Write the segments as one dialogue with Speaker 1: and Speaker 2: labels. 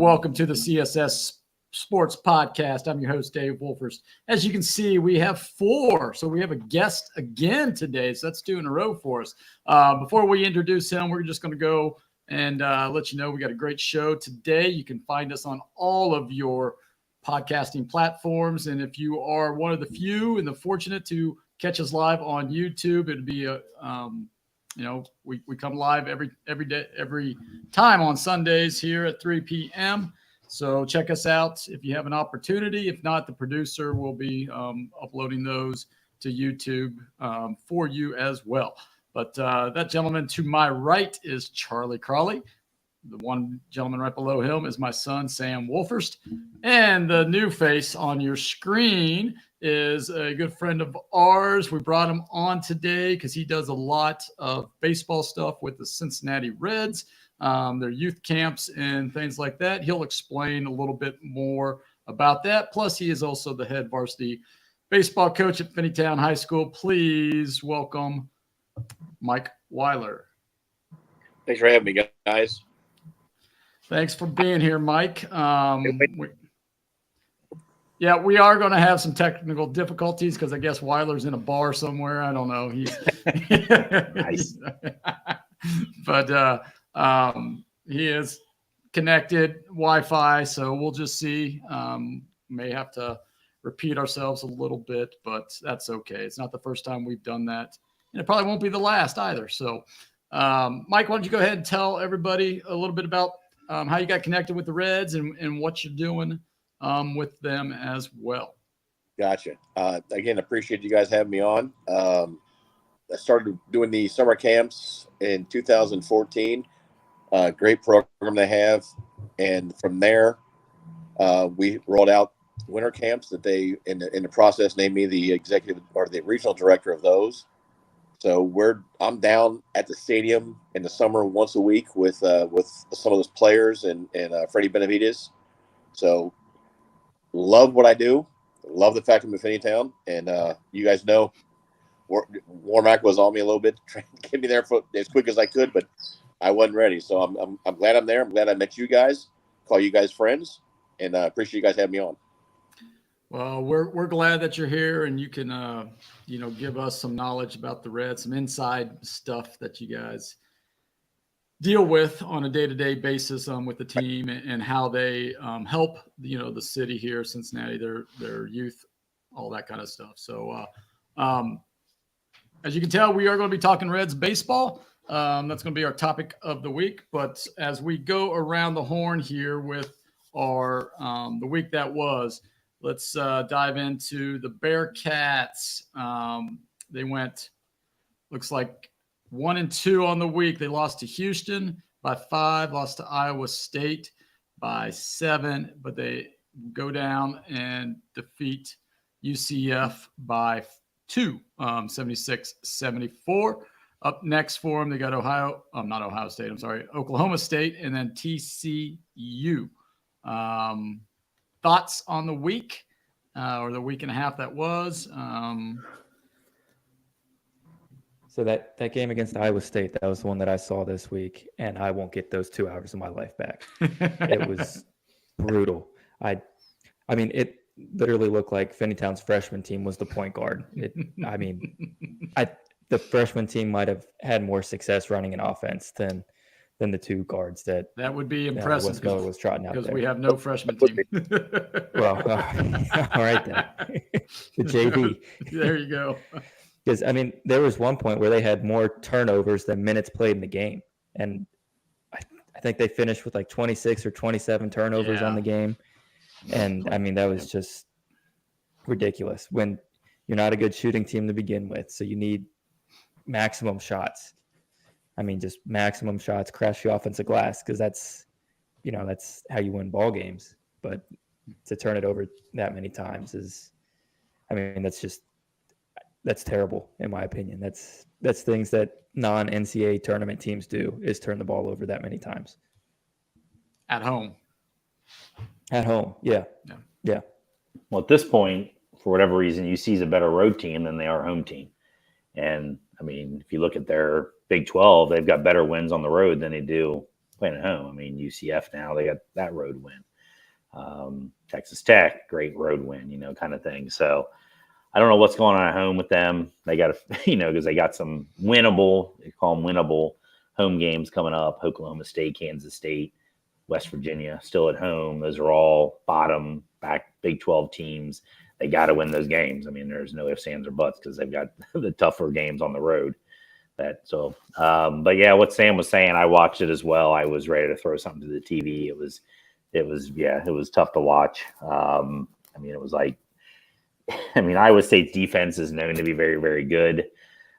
Speaker 1: welcome to the CSS Sports Podcast. I'm your host, Dave Wolfers. As you can see, we have 4. So we have a guest again today. So that's 2 in a row for us. Before we introduce him, we're just going to go and let you know we got a great show today. You can find us on all of your podcasting platforms. And if you are one of the few and the fortunate to catch us live on YouTube, it'd be a we come live every day, every time on Sundays here at 3 p.m. So check us out if you have an opportunity. If not, the producer will be uploading those to YouTube for you as well. But that gentleman to my right is Charlie Crawley. The one gentleman right below him is my son, Sam Wolfers. And the new face on your screen is a good friend of ours. We brought him on today because he does a lot of baseball stuff with the Cincinnati Reds, their youth camps and things like that. He'll explain a little bit more about that. Plus, he is also the head varsity baseball coach at Finneytown High School. Please welcome Mike Weiler.
Speaker 2: Thanks for having me, guys.
Speaker 1: Thanks for being here, Mike. We are going to have some technical difficulties because I guess Weiler's in a bar somewhere. I don't know. Nice. But he is connected Wi-Fi, so we'll just see. May have to repeat ourselves a little bit, but that's okay. It's not the first time we've done that, and it probably won't be the last either. So, Mike, why don't you go ahead and tell everybody a little bit about how you got connected with the Reds and what you're doing with them as well.
Speaker 2: Gotcha. Again, appreciate you guys having me on. I started doing the summer camps in 2014. Great program they have. And from there, we rolled out winter camps that they, in the process, named me the executive or the regional director of those. So I'm down at the stadium in the summer once a week with some of those players and Freddie Benavides. So love what I do. Love the fact I'm in Finneytown. And you guys know Warmack was on me a little bit, trying to get me there as quick as I could, but I wasn't ready. So I'm glad I'm there. I'm glad I met you guys. Call you guys friends, and I appreciate you guys having me on.
Speaker 1: Well, we're glad that you're here, and you can give us some knowledge about the Reds, some inside stuff that you guys deal with on a day-to-day basis with the team and how they help the city here, Cincinnati, their youth, all that kind of stuff. So as you can tell, we are going to be talking Reds baseball. That's going to be our topic of the week. But as we go around the horn here with our the week that was, let's dive into the Bearcats. They went, looks like 1-2 on the week. They lost to Houston by 5, lost to Iowa State by 7, but they go down and defeat UCF by 2, 76-74. Up next for them, they got Oklahoma State, and then TCU. Thoughts on the week or the week and a half that was?
Speaker 3: So that game against Iowa State, that was the one that I saw this week, and I won't get those 2 hours of my life back. It was brutal. I mean, it literally looked like Finneytown's freshman team was the point guard. The freshman team might have had more success running an offense than the 2 guards that
Speaker 1: would be impressive.
Speaker 3: Wes Miller was trotting out there.
Speaker 1: Because we have no freshman team.
Speaker 3: Well, all right then. The JV.
Speaker 1: There you go.
Speaker 3: Because, there was one point where they had more turnovers than minutes played in the game. And I think they finished with like 26 or 27 turnovers on the game. And, that was just ridiculous when you're not a good shooting team to begin with. So you need maximum shots. Just maximum shots, crash the offensive glass, because that's how you win ball games. But to turn it over that many times that's terrible in my opinion. That's things that non-NCAA tournament teams do, is turn the ball over that many times.
Speaker 1: At home.
Speaker 3: Yeah.
Speaker 4: Well, at this point, for whatever reason, UC is a better road team than they are home team. And if you look at their Big 12, they've got better wins on the road than they do playing at home. I mean, UCF now, they got that road win. Texas Tech, great road win, kind of thing. So I don't know what's going on at home with them. They got to, because they got some winnable, they call them winnable home games coming up. Oklahoma State, Kansas State, West Virginia, still at home. Those are all bottom back Big 12 teams. They got to win those games. I mean, there's no ifs, ands, or buts because they've got the tougher games on the road. But yeah, what Sam was saying, I watched it as well. I was ready to throw something to the TV. It was tough to watch. It was like, Iowa State's defense is known to be very, very good.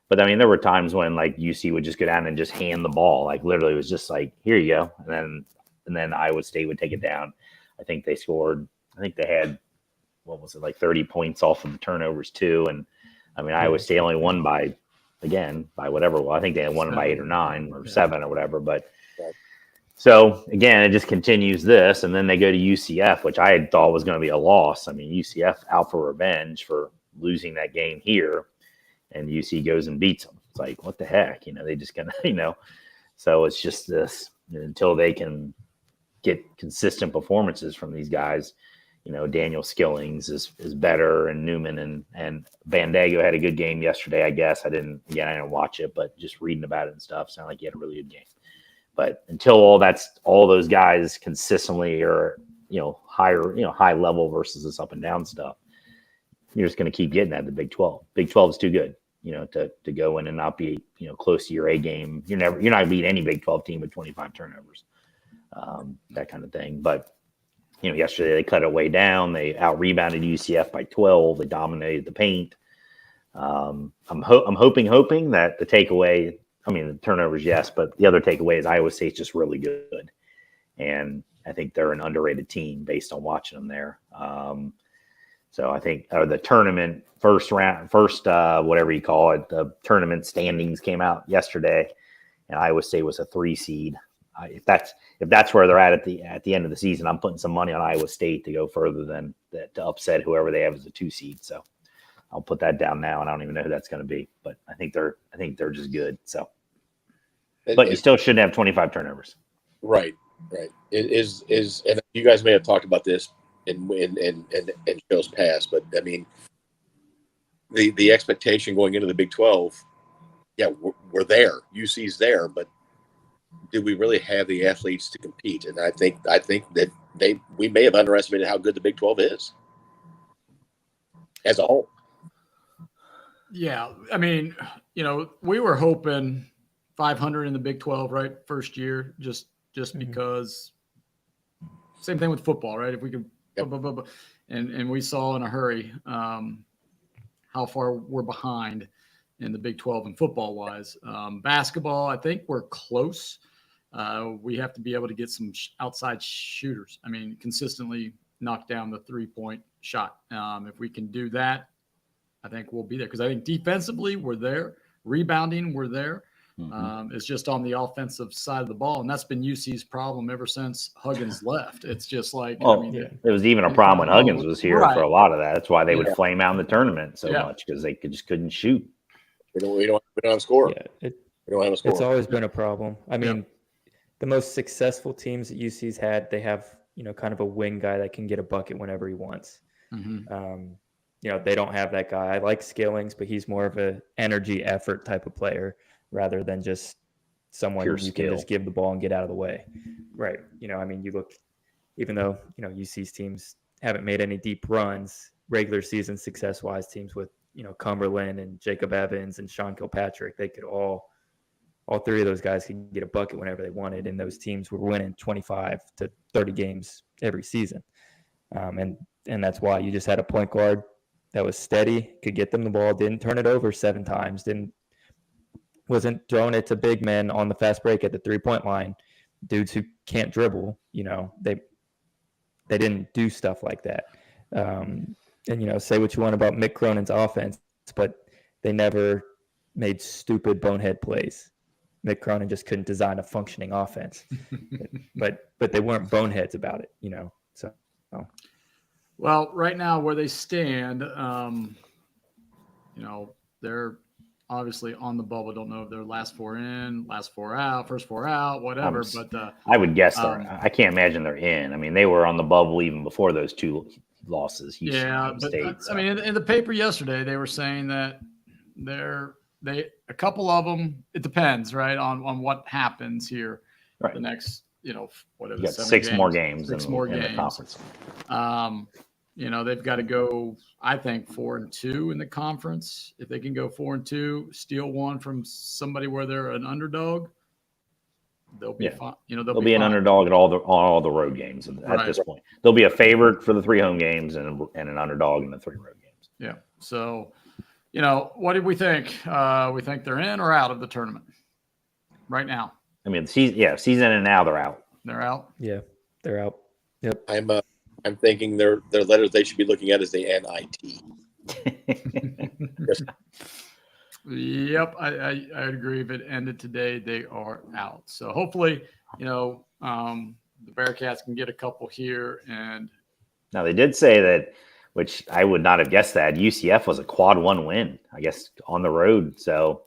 Speaker 4: But there were times when like UC would just go down and just hand the ball. Like literally it was just like, here you go. And then Iowa State would take it down. I think they had, what was it, like 30 points off of the turnovers too. And Iowa State only won by whatever. Well, I think they had won by 8 or 9 or 7 or whatever. But so again, it just continues this, and then they go to UCF, which I had thought was going to be a loss. UCF out for revenge for losing that game here, and UC goes and beats them. It's like, what the heck? They just gonna, So it's just this until they can get consistent performances from these guys. Daniel Skillings is better, and Newman and Bandago had a good game yesterday, I guess. I didn't watch it, but just reading about it and stuff, sounded like he had a really good game. But until all those guys consistently are, higher, high level versus this up and down stuff, you're just going to keep getting at the Big 12. Big 12 is too good, to go in and not be, close to your A game. You're not beating any Big 12 team with 25 turnovers, that kind of thing. But yesterday they cut it way down. They out rebounded UCF by 12. They dominated the paint. I'm hoping that the takeaway, the turnovers, yes, but the other takeaway is Iowa State's just really good. And I think they're an underrated team based on watching them there. So I think the tournament first whatever you call it, the tournament standings came out yesterday, and Iowa State was a 3 seed. If that's where they're at the end of the season, I'm putting some money on Iowa State to go further than that, to upset whoever they have as a 2 seed. So I'll put that down now, and I don't even know who that's going to be, but I think they're just good. So, but you still shouldn't have 25 turnovers.
Speaker 2: Right. It is, and you guys may have talked about this in shows past, but the expectation going into the Big 12, yeah, we're there. UC's there, but do we really have the athletes to compete? And I think that we may have underestimated how good the Big 12 is as a whole.
Speaker 1: Yeah, we were hoping 500 in the Big 12, right? First year, just because. Same thing with football, right? If we could, and we saw in a hurry how far we're behind in the Big 12 and football wise. Basketball, I think we're close. We have to be able to get some outside shooters. Consistently knock down the 3-point shot. If we can do that, I think we'll be there, because I think defensively we're there. Rebounding, we're there. It's just on the offensive side of the ball, and that's been UC's problem ever since Huggins left. It's just like,
Speaker 4: it was even a problem when Huggins was here for a lot of that. That's why they would flame out in the tournament so much, because they just couldn't shoot.
Speaker 2: We don't have a score.
Speaker 3: Yeah,
Speaker 2: we don't have a score.
Speaker 3: It's always been a problem. The most successful teams that UC's had, they have kind of a wing guy that can get a bucket whenever he wants. They don't have that guy. I like Skillings, but he's more of a energy effort type of player rather than just someone
Speaker 4: pure
Speaker 3: you
Speaker 4: skill.
Speaker 3: can just give the ball and get out of the way. Right. You look, even though, UC's teams haven't made any deep runs, regular season success-wise, teams with, Cumberland and Jacob Evans and Sean Kilpatrick, they could all 3 of those guys could get a bucket whenever they wanted, and those teams were winning 25 to 30 games every season. And that's why you just had a point guard that was steady, could get them the ball, didn't turn it over 7 times, wasn't throwing it to big men on the fast break at the 3-point line, dudes who can't dribble. They didn't do stuff like that. And say what you want about Mick Cronin's offense, but they never made stupid bonehead plays. Mick Cronin just couldn't design a functioning offense, but they weren't boneheads about it, So,
Speaker 1: well, right now where they stand, they're obviously on the bubble. Don't know if they're last 4 in, last 4 out, first 4 out, whatever. But
Speaker 4: I would guess I can't imagine they're in. I mean, they were on the bubble even before those 2 losses. Houston, Ohio State,
Speaker 1: I mean, in the paper yesterday, they were saying that a couple of them. It depends, right, on what happens here.
Speaker 4: Right.
Speaker 1: The next, whatever.
Speaker 4: You got 6 more games.
Speaker 1: 6 more games
Speaker 4: in the conference.
Speaker 1: They've got to go, I think, 4-2 in the conference. If they can go 4-2, steal one from somebody where they're an underdog, they'll be fine. They'll
Speaker 4: be an underdog at all the road games at this point. They'll be a favorite for the 3 home games and an underdog in the 3 road games.
Speaker 1: Yeah. So, what did we think? We think they're in or out of the tournament right now.
Speaker 4: I mean, season and now they're out.
Speaker 1: They're out.
Speaker 3: Yeah, they're out. Yep.
Speaker 2: I'm thinking their letters they should be looking at is the NIT.
Speaker 1: Yep, I agree. If it ended today, they are out. So hopefully, the Bearcats can get a couple here. And
Speaker 4: now they did say that, which I would not have guessed that UCF was a quad 1 win, I guess, on the road. So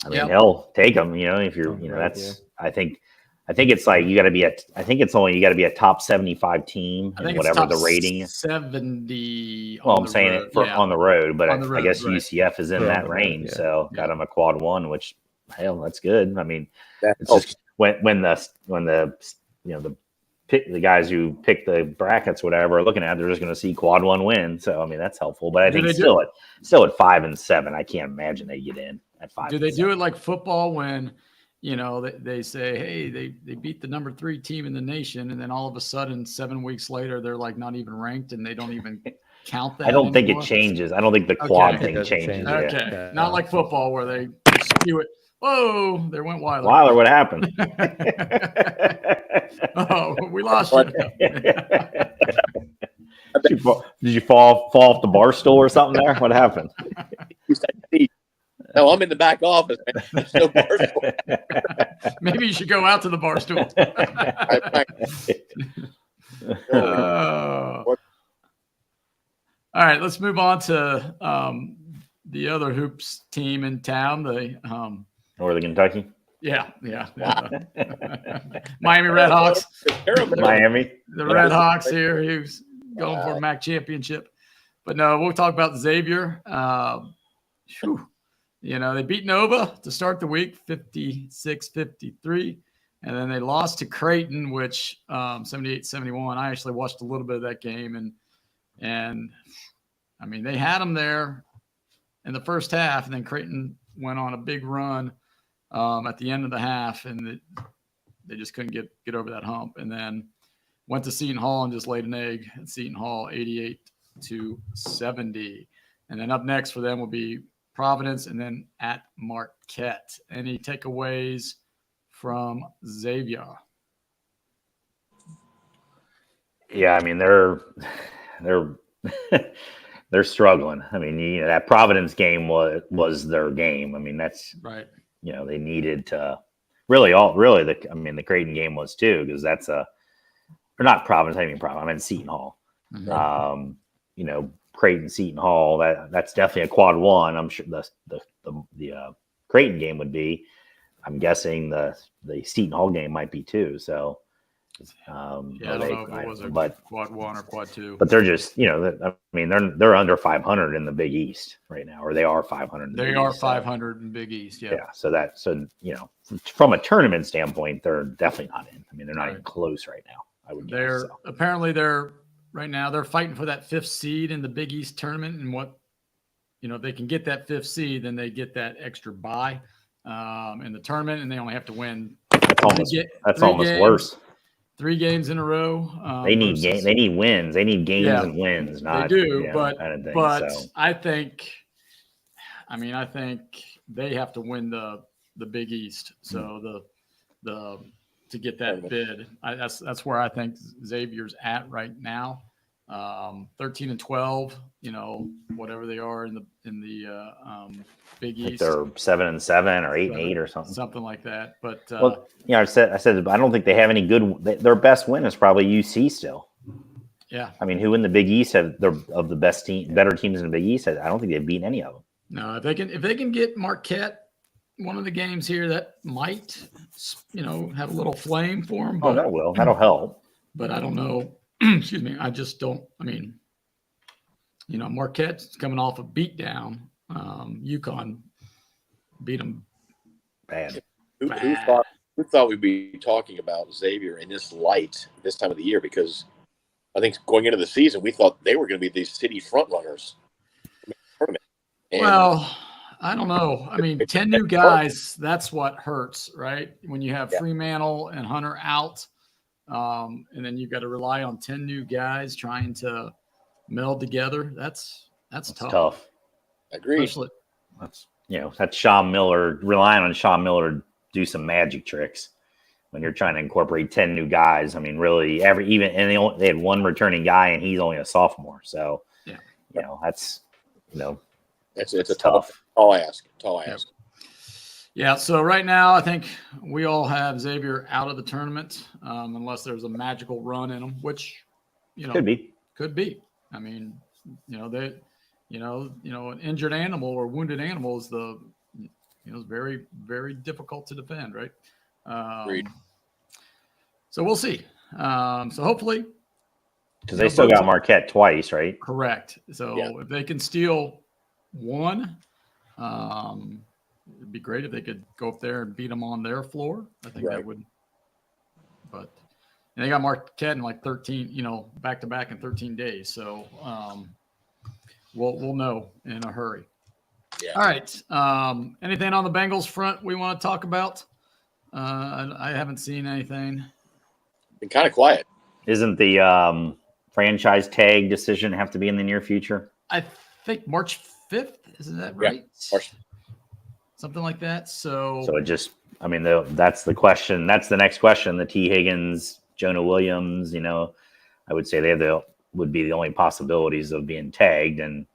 Speaker 4: I mean, hell, take them. If you're, that's. I think it's like you got to be I think it's only you got to be a top 75 team and whatever the rating is.
Speaker 1: 70.
Speaker 4: Well, I'm saying it on the road, but I guess
Speaker 1: right.
Speaker 4: UCF is in that range, so got them a quad 1, which hell, that's good. I mean, it's just when the guys who pick the brackets, whatever, are looking at, they're just going to see quad 1 win. So I mean, that's helpful. But I think still at 5 and 7, I can't imagine they get in at 5.
Speaker 1: Do they do it like football when? They say, hey, they beat the number 3 team in the nation, and then all of a sudden, 7 weeks later, they're like not even ranked, and they don't even count that.
Speaker 4: I don't think it changes. I don't think the quad thing changes.
Speaker 1: Okay, not like football where they skew it. Whoa, there went Weiler.
Speaker 4: Weiler, what happened?
Speaker 1: Oh, we lost you.
Speaker 4: Did you fall off the bar stool or something there? What happened?
Speaker 2: No, I'm in the back office, man. There's no bar stool.
Speaker 1: Maybe you should go out to the bar stool. All right, let's move on to the other hoops team in town, the
Speaker 4: Northern Kentucky.
Speaker 1: Yeah. Miami Redhawks.
Speaker 4: Miami.
Speaker 1: The Redhawks here, who's going for a MAC championship. But no, we'll talk about Xavier. They beat Nova to start the week, 56-53. And then they lost to Creighton, which 78-71. I actually watched a little bit of that game. And I mean, they had them there in the first half. And then Creighton went on a big run at the end of the half. And they just couldn't get over that hump. And then went to Seton Hall and just laid an egg at Seton Hall, 88-70. And then up next for them will be Providence, and then at Marquette. Any takeaways from Xavier?
Speaker 4: Yeah, I mean they're they're struggling. I mean, that Providence game was their game. I mean, that's
Speaker 1: right.
Speaker 4: They needed to the Creighton game was too, because that's or not Providence. I mean Providence. I meant Seton Hall. Mm-hmm. Creighton, Seton Hall, that's definitely a quad 1. I'm sure the Creighton game would be. I'm guessing the Seton Hall game might be too. So,
Speaker 1: I don't know if it was a quad 1 or quad 2.
Speaker 4: But they're just, they're under 500 in the Big East right now, or they are 500.
Speaker 1: They are 500 in Big East. Yeah.
Speaker 4: Yeah. From a tournament standpoint, they're definitely not in. I mean, they're not even close right now. I would guess.
Speaker 1: Apparently right now, they're fighting for that 5th seed in the Big East tournament. And if they can get that 5th seed, then they get that extra bye in the tournament, and they only have to win.
Speaker 4: That's almost worse.
Speaker 1: 3 games in a row.
Speaker 4: They need wins. They need games and wins. Not,
Speaker 1: they do, but I think they have to win the Big East. So to get that bid. That's where I think Xavier's at right now. 13-12, whatever they are in the Big East.
Speaker 4: They're 7-7 or 8-8 or
Speaker 1: something like that. But
Speaker 4: I said I don't think they have any good. Their best win is probably UC still.
Speaker 1: Yeah,
Speaker 4: I mean, who in the Big East better teams in the Big East? I don't think they've beaten any of them.
Speaker 1: No, if they can get Marquette one of the games here, that might, have a little flame for them.
Speaker 4: Oh, that'll help.
Speaker 1: But I don't know. Excuse me. I just don't. I mean, Marquette's coming off a beatdown. UConn beat them
Speaker 2: bad. Who thought we'd be talking about Xavier in this light this time of the year? Because I think going into the season, we thought they were going to be these city front runners.
Speaker 1: Well, I don't know. I mean, 10 new guys, that's what hurts, right? When you have Fremantle and Hunter out, and then you've got to rely on 10 new guys trying to meld together. That's tough.
Speaker 2: Agreed.
Speaker 4: That's Sean Miller, relying on Sean Miller to do some magic tricks when you're trying to incorporate 10 new guys. I mean, really, they had one returning guy, and he's only a sophomore. So, that's
Speaker 2: it's a tough. Tall ask.
Speaker 1: Yeah. So right now, I think we all have Xavier out of the tournament, unless there's a magical run in them, which could be. I mean, an injured animal or wounded animal is is very, very difficult to defend, right?
Speaker 2: Agreed.
Speaker 1: So we'll see. So hopefully,
Speaker 4: because they still got Marquette twice, right?
Speaker 1: Correct. So if they can steal one, it'd be great if they could go up there and beat them on their floor. I think that would. But they got Marquette in like 13, back to back in 13 days. So we'll know in a hurry.
Speaker 2: Yeah.
Speaker 1: All right. Anything on the Bengals front we want to talk about? I haven't seen anything.
Speaker 2: Been kind of quiet.
Speaker 4: Isn't the franchise tag decision have to be in the near future?
Speaker 1: I think March 5th. Isn't that right?
Speaker 2: Yeah,
Speaker 1: something like that. So
Speaker 4: it just, that's the question. That's the next question. The T. Higgins, Jonah Williams, I would say would be the only possibilities of being tagged, and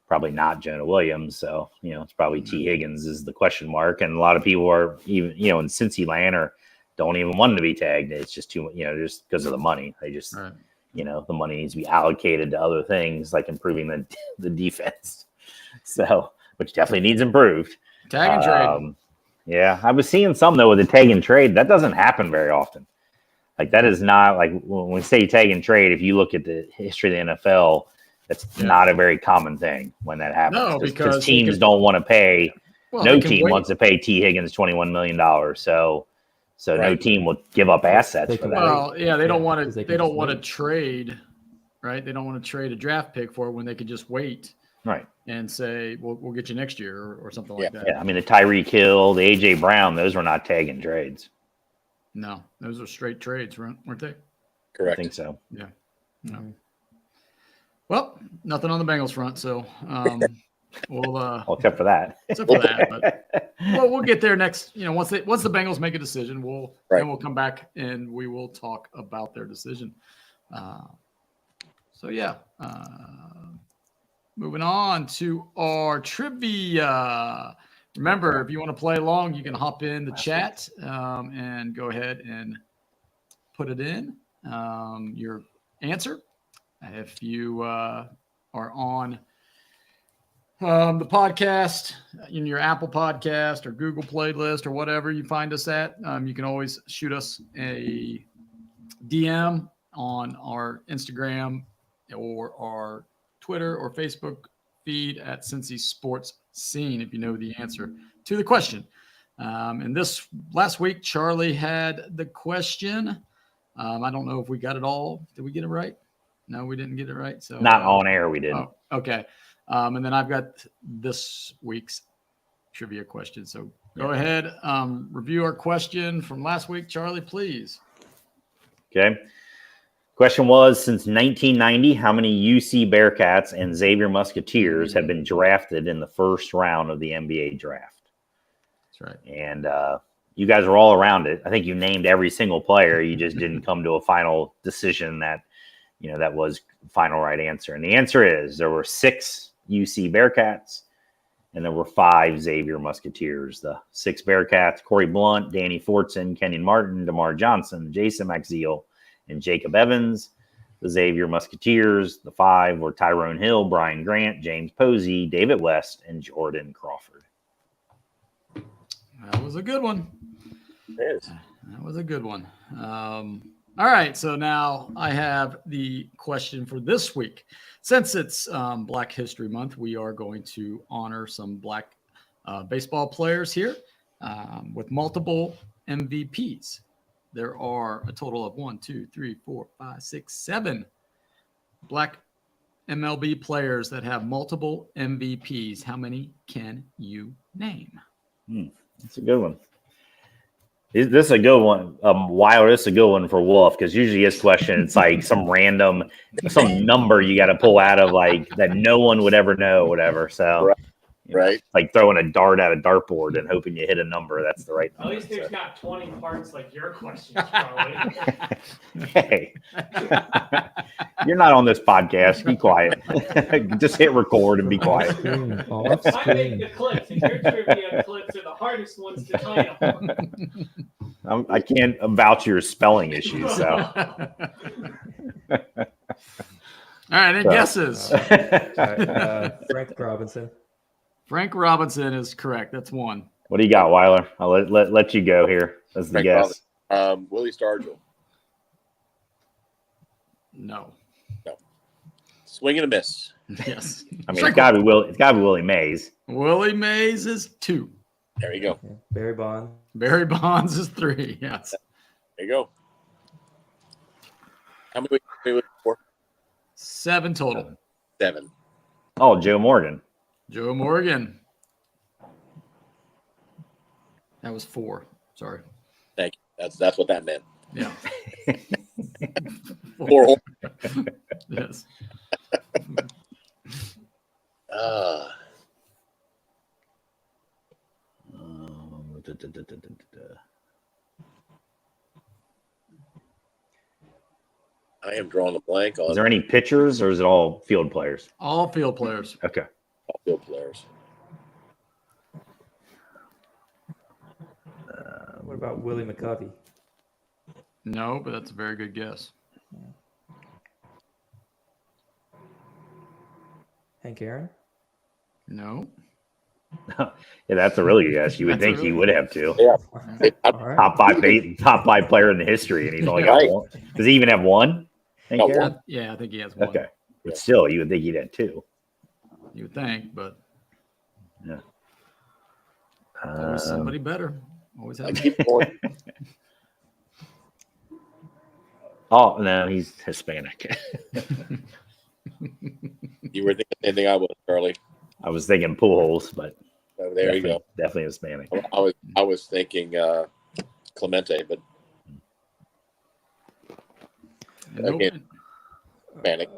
Speaker 4: probably not Jonah Williams. So, it's probably T. Higgins is the question mark. And a lot of people are even, in Cincy land don't even want to be tagged. It's just too, just because of the money. They just, the money needs to be allocated to other things like improving the defense. So, which definitely needs improved.
Speaker 1: Tag and trade.
Speaker 4: Yeah. I was seeing some though with the tag and trade. That doesn't happen very often. Like that is not like when we say tag and trade, if you look at the history of the NFL, that's not a very common thing when that happens.
Speaker 1: No, because
Speaker 4: teams don't want to pay. No team wants to pay T. Higgins $21 million. So no team will give up assets for that.
Speaker 1: Well, yeah, they don't want to. They don't want to trade, right? They don't want to trade a draft pick for it when they could just wait,
Speaker 4: right?
Speaker 1: And say, we'll get you next year or something like that.
Speaker 4: Yeah, I mean the Tyreek Hill, the AJ Brown, those were not tag and trades.
Speaker 1: No, those are straight trades, weren't they?
Speaker 2: Correct.
Speaker 4: I think so.
Speaker 1: Yeah. No. Well, nothing on the Bengals front, so we'll
Speaker 4: except for that.
Speaker 1: But we'll get there next. Once the Bengals make a decision, we'll come back and we will talk about their decision. Moving on to our trivia. Remember, if you want to play along, you can hop in the chat and go ahead and put it in your answer. If you are on the podcast, in your Apple podcast or Google playlist or whatever you find us at, you can always shoot us a DM on our Instagram or our Twitter or Facebook feed at Cincy Sports Scene if you know the answer to the question. And this last week, Charlie had the question. I don't know if we got it all. Did we get it right? No, we didn't get it right. So
Speaker 4: not on air, we didn't.
Speaker 1: Oh, okay. And then I've got this week's trivia question. So go ahead, review our question from last week, Charlie, please.
Speaker 4: Okay. Question was, since 1990, how many UC Bearcats and Xavier Musketeers have been drafted in the first round of the NBA draft?
Speaker 1: That's right.
Speaker 4: And you guys were all around it. I think you named every single player. You just didn't come to a final decision that was final right answer. And the answer is there were 6 UC Bearcats and there were 5 Xavier Musketeers. The 6 Bearcats: Corey Blunt, Danny Fortson, Kenyon Martin, DeMar Johnson, Jason McZeal, and Jacob Evans. The Xavier Musketeers. The 5 were Tyrone Hill, Brian Grant, James Posey, David West, and Jordan Crawford.
Speaker 1: That was a good one.
Speaker 2: It is.
Speaker 1: That was a good one. All right, so now I have the question for this week. Since it's Black History Month, we are going to honor some Black baseball players here with multiple MVPs. There are a total of 1, 2, 3, 4, 5, 6, 7 Black MLB players that have multiple MVPs. How many can you name?
Speaker 4: That's a good one. This is a good one. Wilder, this is a good one for Wolf, because usually his question, it's like some number you got to pull out of, like, that no one would ever know, whatever. So,
Speaker 2: Right.
Speaker 4: Like throwing a dart at a dartboard and hoping you hit a number. That's the right number.
Speaker 5: At least there's not 20 parts like your questions, probably.
Speaker 4: Hey, you're not on this podcast. Be quiet. Just hit record and be quiet.
Speaker 5: I make the clips, and your trivia clips are the hardest ones to title.
Speaker 4: I can't vouch your spelling issues. So,
Speaker 1: All right, any guesses?
Speaker 3: Frank Robinson.
Speaker 1: Frank Robinson is correct. That's one.
Speaker 4: What do you got, Weiler? I'll let you go here. That's the
Speaker 2: Frank
Speaker 4: guess.
Speaker 2: Willie Stargell.
Speaker 1: No.
Speaker 2: Swing and a miss.
Speaker 1: Yes.
Speaker 4: I mean, it's got to be Willie. It's got to be Willie Mays.
Speaker 1: Willie Mays is 2.
Speaker 2: There you go.
Speaker 3: Barry Bonds.
Speaker 1: Barry Bonds is 3. Yes.
Speaker 2: There you go. How many we looking for?
Speaker 1: 7 total.
Speaker 2: 7.
Speaker 4: Oh, Joe Morgan.
Speaker 1: Joe Morgan. That was 4. Sorry.
Speaker 2: Thank you. That's what that meant.
Speaker 1: Yeah.
Speaker 2: 4.
Speaker 1: Yes.
Speaker 2: I am drawing a blank on
Speaker 4: Is there any pitchers or is it all field players?
Speaker 1: All field players.
Speaker 4: Okay.
Speaker 2: all field players.
Speaker 3: What about Willie McCovey?
Speaker 1: No, but that's a very good guess.
Speaker 3: Hank Aaron?
Speaker 1: No.
Speaker 4: Yeah, that's a really good guess. You would
Speaker 1: That's a
Speaker 4: think he
Speaker 1: really-
Speaker 4: would have to.
Speaker 2: Yeah.
Speaker 3: All right.
Speaker 4: Top five player in the history, and he's only got
Speaker 2: Right.
Speaker 4: one. Does he even have one? Hank
Speaker 2: Got
Speaker 4: Aaron?
Speaker 2: one.
Speaker 1: Yeah, I think he has one.
Speaker 4: Okay, but still, you would think he'd have 2.
Speaker 1: You would think, but
Speaker 4: Yeah.
Speaker 1: always somebody better. Always
Speaker 2: I
Speaker 1: have.
Speaker 2: keep going.
Speaker 4: Oh no, he's Hispanic.
Speaker 2: You were thinking the same thing I was, Charlie.
Speaker 4: I was thinking Pujols, but
Speaker 2: So there you go.
Speaker 4: definitely Hispanic.
Speaker 2: I was thinking Clemente, but
Speaker 1: Nope.
Speaker 2: again, Hispanic.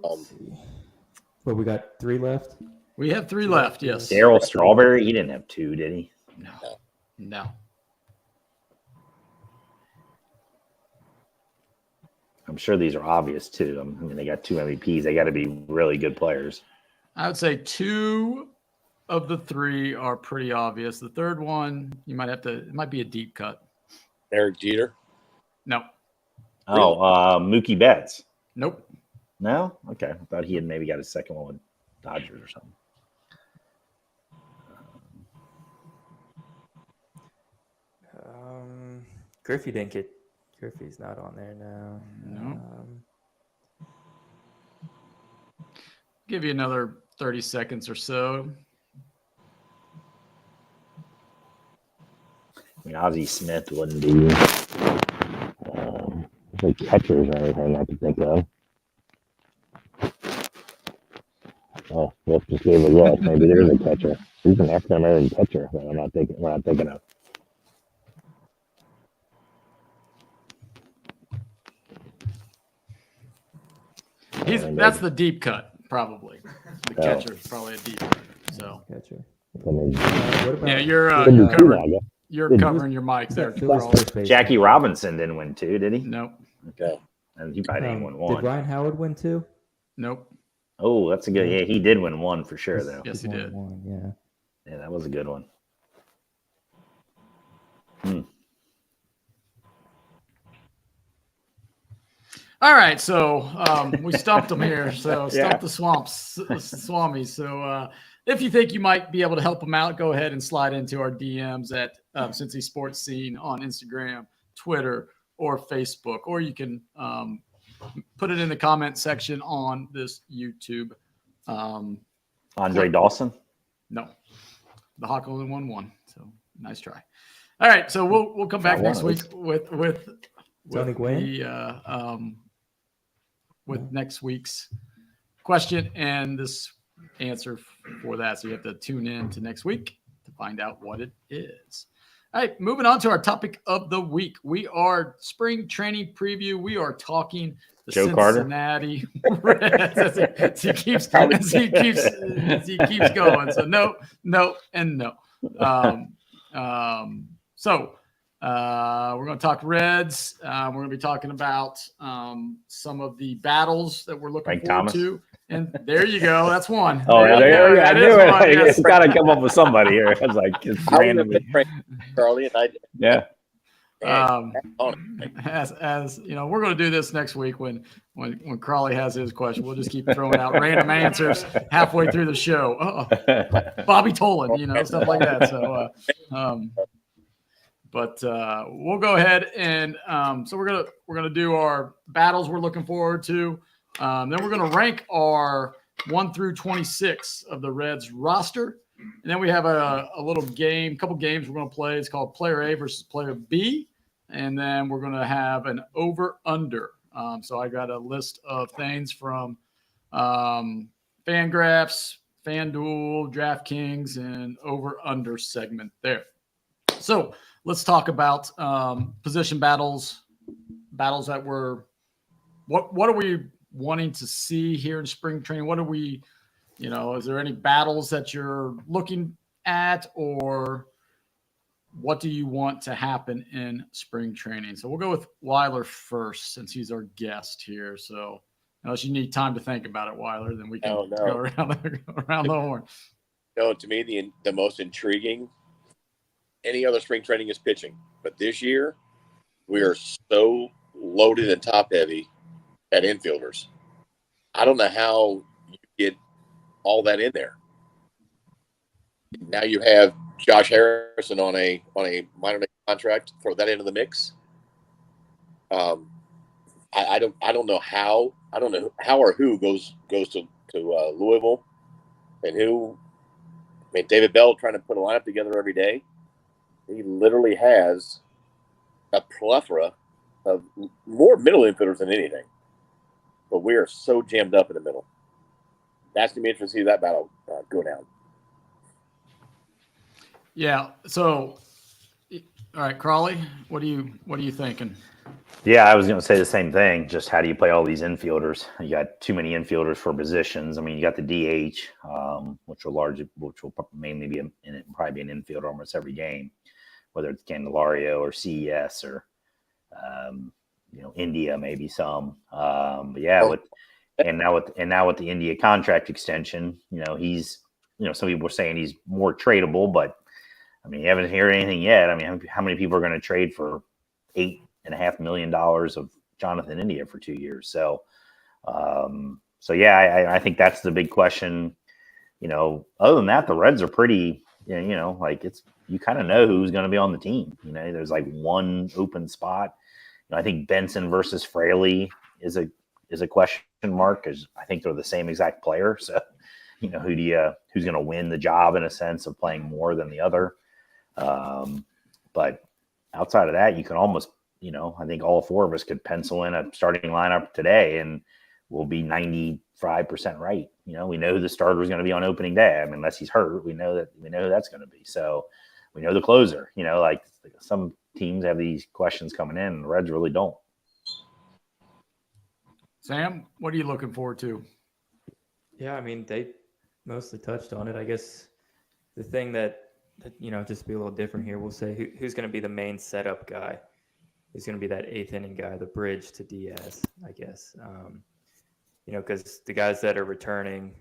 Speaker 3: Well, we got 3 left.
Speaker 1: We have 3 left. Yes.
Speaker 4: Darryl Strawberry, he didn't have 2, did he?
Speaker 1: No.
Speaker 4: I'm sure these are obvious too. I mean, they got 2 MVPs. They got to be really good players.
Speaker 1: I would say 2 of the 3 are pretty obvious. The third one, you might have to. It might be a deep cut.
Speaker 2: Eric Jeter.
Speaker 1: No.
Speaker 4: Oh, Mookie Betts.
Speaker 1: Nope.
Speaker 4: No? Okay. I thought he had maybe got his second one with Dodgers or something.
Speaker 3: Griffey didn't get. Griffey's not on there now.
Speaker 1: No. Give you another 30 seconds or so.
Speaker 4: I mean, Ozzie Smith wouldn't be like catchers or anything I could think of. Oh, Wolf just gave a look. Maybe there's a catcher. He's an African-American catcher that we're not thinking of.
Speaker 1: That's the deep cut, probably. The catcher is probably a deep cut. So
Speaker 3: Catcher.
Speaker 4: I mean,
Speaker 3: What about?
Speaker 1: yeah, you're
Speaker 4: couldn't do
Speaker 1: covering,
Speaker 4: that.
Speaker 1: you're covering your mics there.
Speaker 3: Who was
Speaker 1: Carl.
Speaker 3: first base?
Speaker 4: Jackie Robinson didn't win 2, did he?
Speaker 1: Nope.
Speaker 2: Okay.
Speaker 4: And he probably didn't win 1.
Speaker 3: Did Ryan Howard win 2?
Speaker 1: Nope.
Speaker 4: Oh, that's a good. Yeah, he did win 1 for sure, though.
Speaker 1: Yes, he
Speaker 3: won
Speaker 1: did.
Speaker 3: 1, yeah.
Speaker 4: Yeah, that was a good one.
Speaker 1: All right, so we stumped them here. So
Speaker 4: Yeah.
Speaker 1: stump the Swamis. So if you think you might be able to help them out, go ahead and slide into our DMs at Cincy Sports Scene on Instagram, Twitter, or Facebook, or you can put it in the comment section on this YouTube.
Speaker 4: Andre Dawson.
Speaker 1: No, the Hawk only won one. So nice try. All right, so we'll come back next week with
Speaker 3: Tony Gwynn?
Speaker 1: the with next week's question and this answer for that. So you have to tune in to next week to find out what it is. All right, moving on to our topic of the week. We are spring training preview. We are talking the
Speaker 4: Joe
Speaker 1: Cincinnati Reds as he keeps going. So no, and no. So we're going to talk Reds. We're going to be talking about some of the battles that we're looking forward to. And there you go. That's one.
Speaker 4: Oh, there you go. I knew it.
Speaker 1: One, yes.
Speaker 4: It's got to come up with somebody here. I was like, it's randomly.
Speaker 2: Charlie, and I.
Speaker 4: Yeah.
Speaker 1: As you know, we're going to do this next week when Crawley has his question. We'll just keep throwing out random answers halfway through the show. Bobby Tolan, stuff like that. So, but we'll go ahead and so we're gonna do our battles we're looking forward to. Then we're gonna rank our 1 through 26 of the Reds roster, and then we have a couple games we're gonna play. It's called Player A versus Player B. And then we're going to have an over-under. So I got a list of things from Fangraphs, FanDuel, DraftKings, and over-under segment there. So let's talk about position battles that were – what are we wanting to see here in spring training? What are we – is there any battles that you're looking at, or – what do you want to happen in spring training? So we'll go with Weiler first, since he's our guest here. So unless you need time to think about it, Weiler, then we can go around the horn.
Speaker 2: No, to me, the most intriguing, any other spring training is pitching. But this year, we are so loaded and top heavy at infielders. I don't know how you get all that in there. Now you have Josh Harrison on a minor league contract. Throw that into the mix. I don't know how. I don't know how or who goes to Louisville, and who. I mean, David Bell trying to put a lineup together every day. He literally has a plethora of more middle infielders than anything. But we are so jammed up in the middle. That's gonna be interesting to see that battle go down.
Speaker 1: Yeah. So, all right, Crawley, what are you thinking?
Speaker 4: Yeah, I was going to say the same thing. Just how do you play all these infielders? You got too many infielders for positions. I mean, you got the DH, which will mainly be probably be an infielder almost every game, whether it's Candelario or CES or India, maybe some. But yeah, now with the India contract extension, he's some people were saying he's more tradable, but I mean, you haven't heard anything yet. I mean, how many people are going to trade for $8.5 million of Jonathan India for 2 years? So, yeah, I think that's the big question. Other than that, the Reds are pretty, you kind of know who's going to be on the team. There's like one open spot. I think Benson versus Fraley is a question mark, because I think they're the same exact player. So, who's going to win the job in a sense of playing more than the other? But outside of that, you can almost, I think all four of us could pencil in a starting lineup today and we'll be 95% right. We know who the starter is going to be on opening day. I mean, unless he's hurt, we know who that's going to be. So we know the closer, like some teams have these questions coming in and the Reds really don't.
Speaker 1: Sam, what are you looking forward to?
Speaker 3: Yeah, I mean, they mostly touched on it. I guess the thing that just to be a little different here, we'll say who's going to be the main setup guy. Who's going to be that eighth inning guy, the bridge to Diaz, I guess. Because the guys that are returning,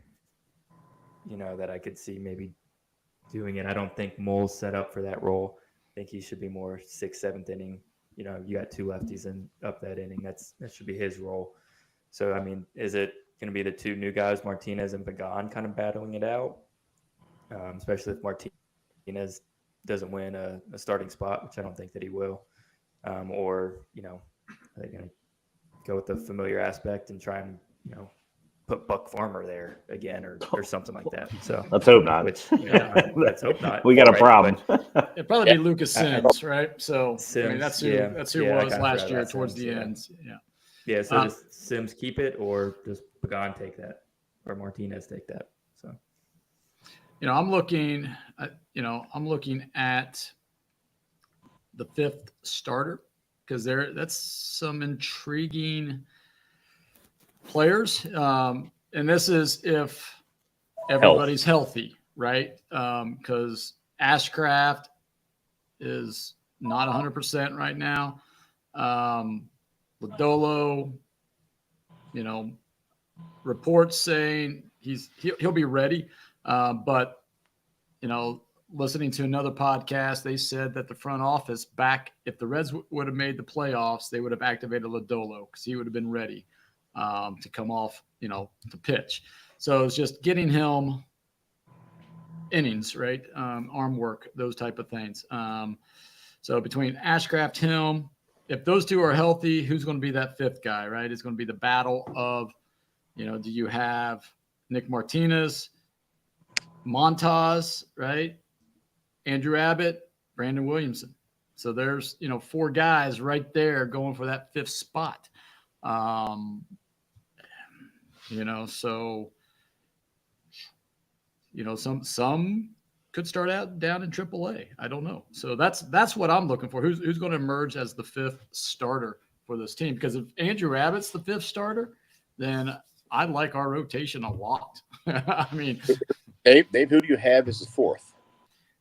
Speaker 3: that I could see maybe doing it. I don't think Mole's set up for that role. I think he should be more 6th, 7th inning you got two lefties in up that inning. That should be his role. So, I mean, is it going to be the two new guys, Martinez and Pagan, kind of battling it out? Especially if Martinez doesn't win a starting spot, which I don't think that he will. Or, are they going to go with the familiar aspect and try and, put Buck Farmer there again or something like that. So
Speaker 4: let's hope not.
Speaker 3: Let's hope not.
Speaker 4: We got a problem.
Speaker 1: It'd probably be Lucas Sims, right? So
Speaker 3: Sims,
Speaker 1: I mean, that's who it was last year towards the end. Yeah.
Speaker 3: Yeah. So does Sims keep it, or does Pagan take that, or Martinez take that? So,
Speaker 1: I'm looking at the fifth starter because that's some intriguing players. And this is if everybody's healthy, right? Because Ashcraft is not 100% right now. Lodolo, reports saying he'll be ready. But, listening to another podcast, they said that the front office if the Reds would have made the playoffs, they would have activated Lodolo because he would have been ready to come off, to pitch. So it's just getting him innings, right? Arm work, those type of things. So between Ashcraft, him, if those two are healthy, who's going to be that fifth guy, right? It's going to be the battle of, do you have Nick Martinez, Montas, right? Andrew Abbott, Brandon Williamson. So there's, 4 guys right there going for that fifth spot. Some could start out down in AAA. I don't know. So that's what I'm looking for. Who's going to emerge as the fifth starter for this team? Because if Andrew Abbott's the fifth starter, then I like our rotation a lot. I mean,
Speaker 2: Dave, who do you have as the fourth?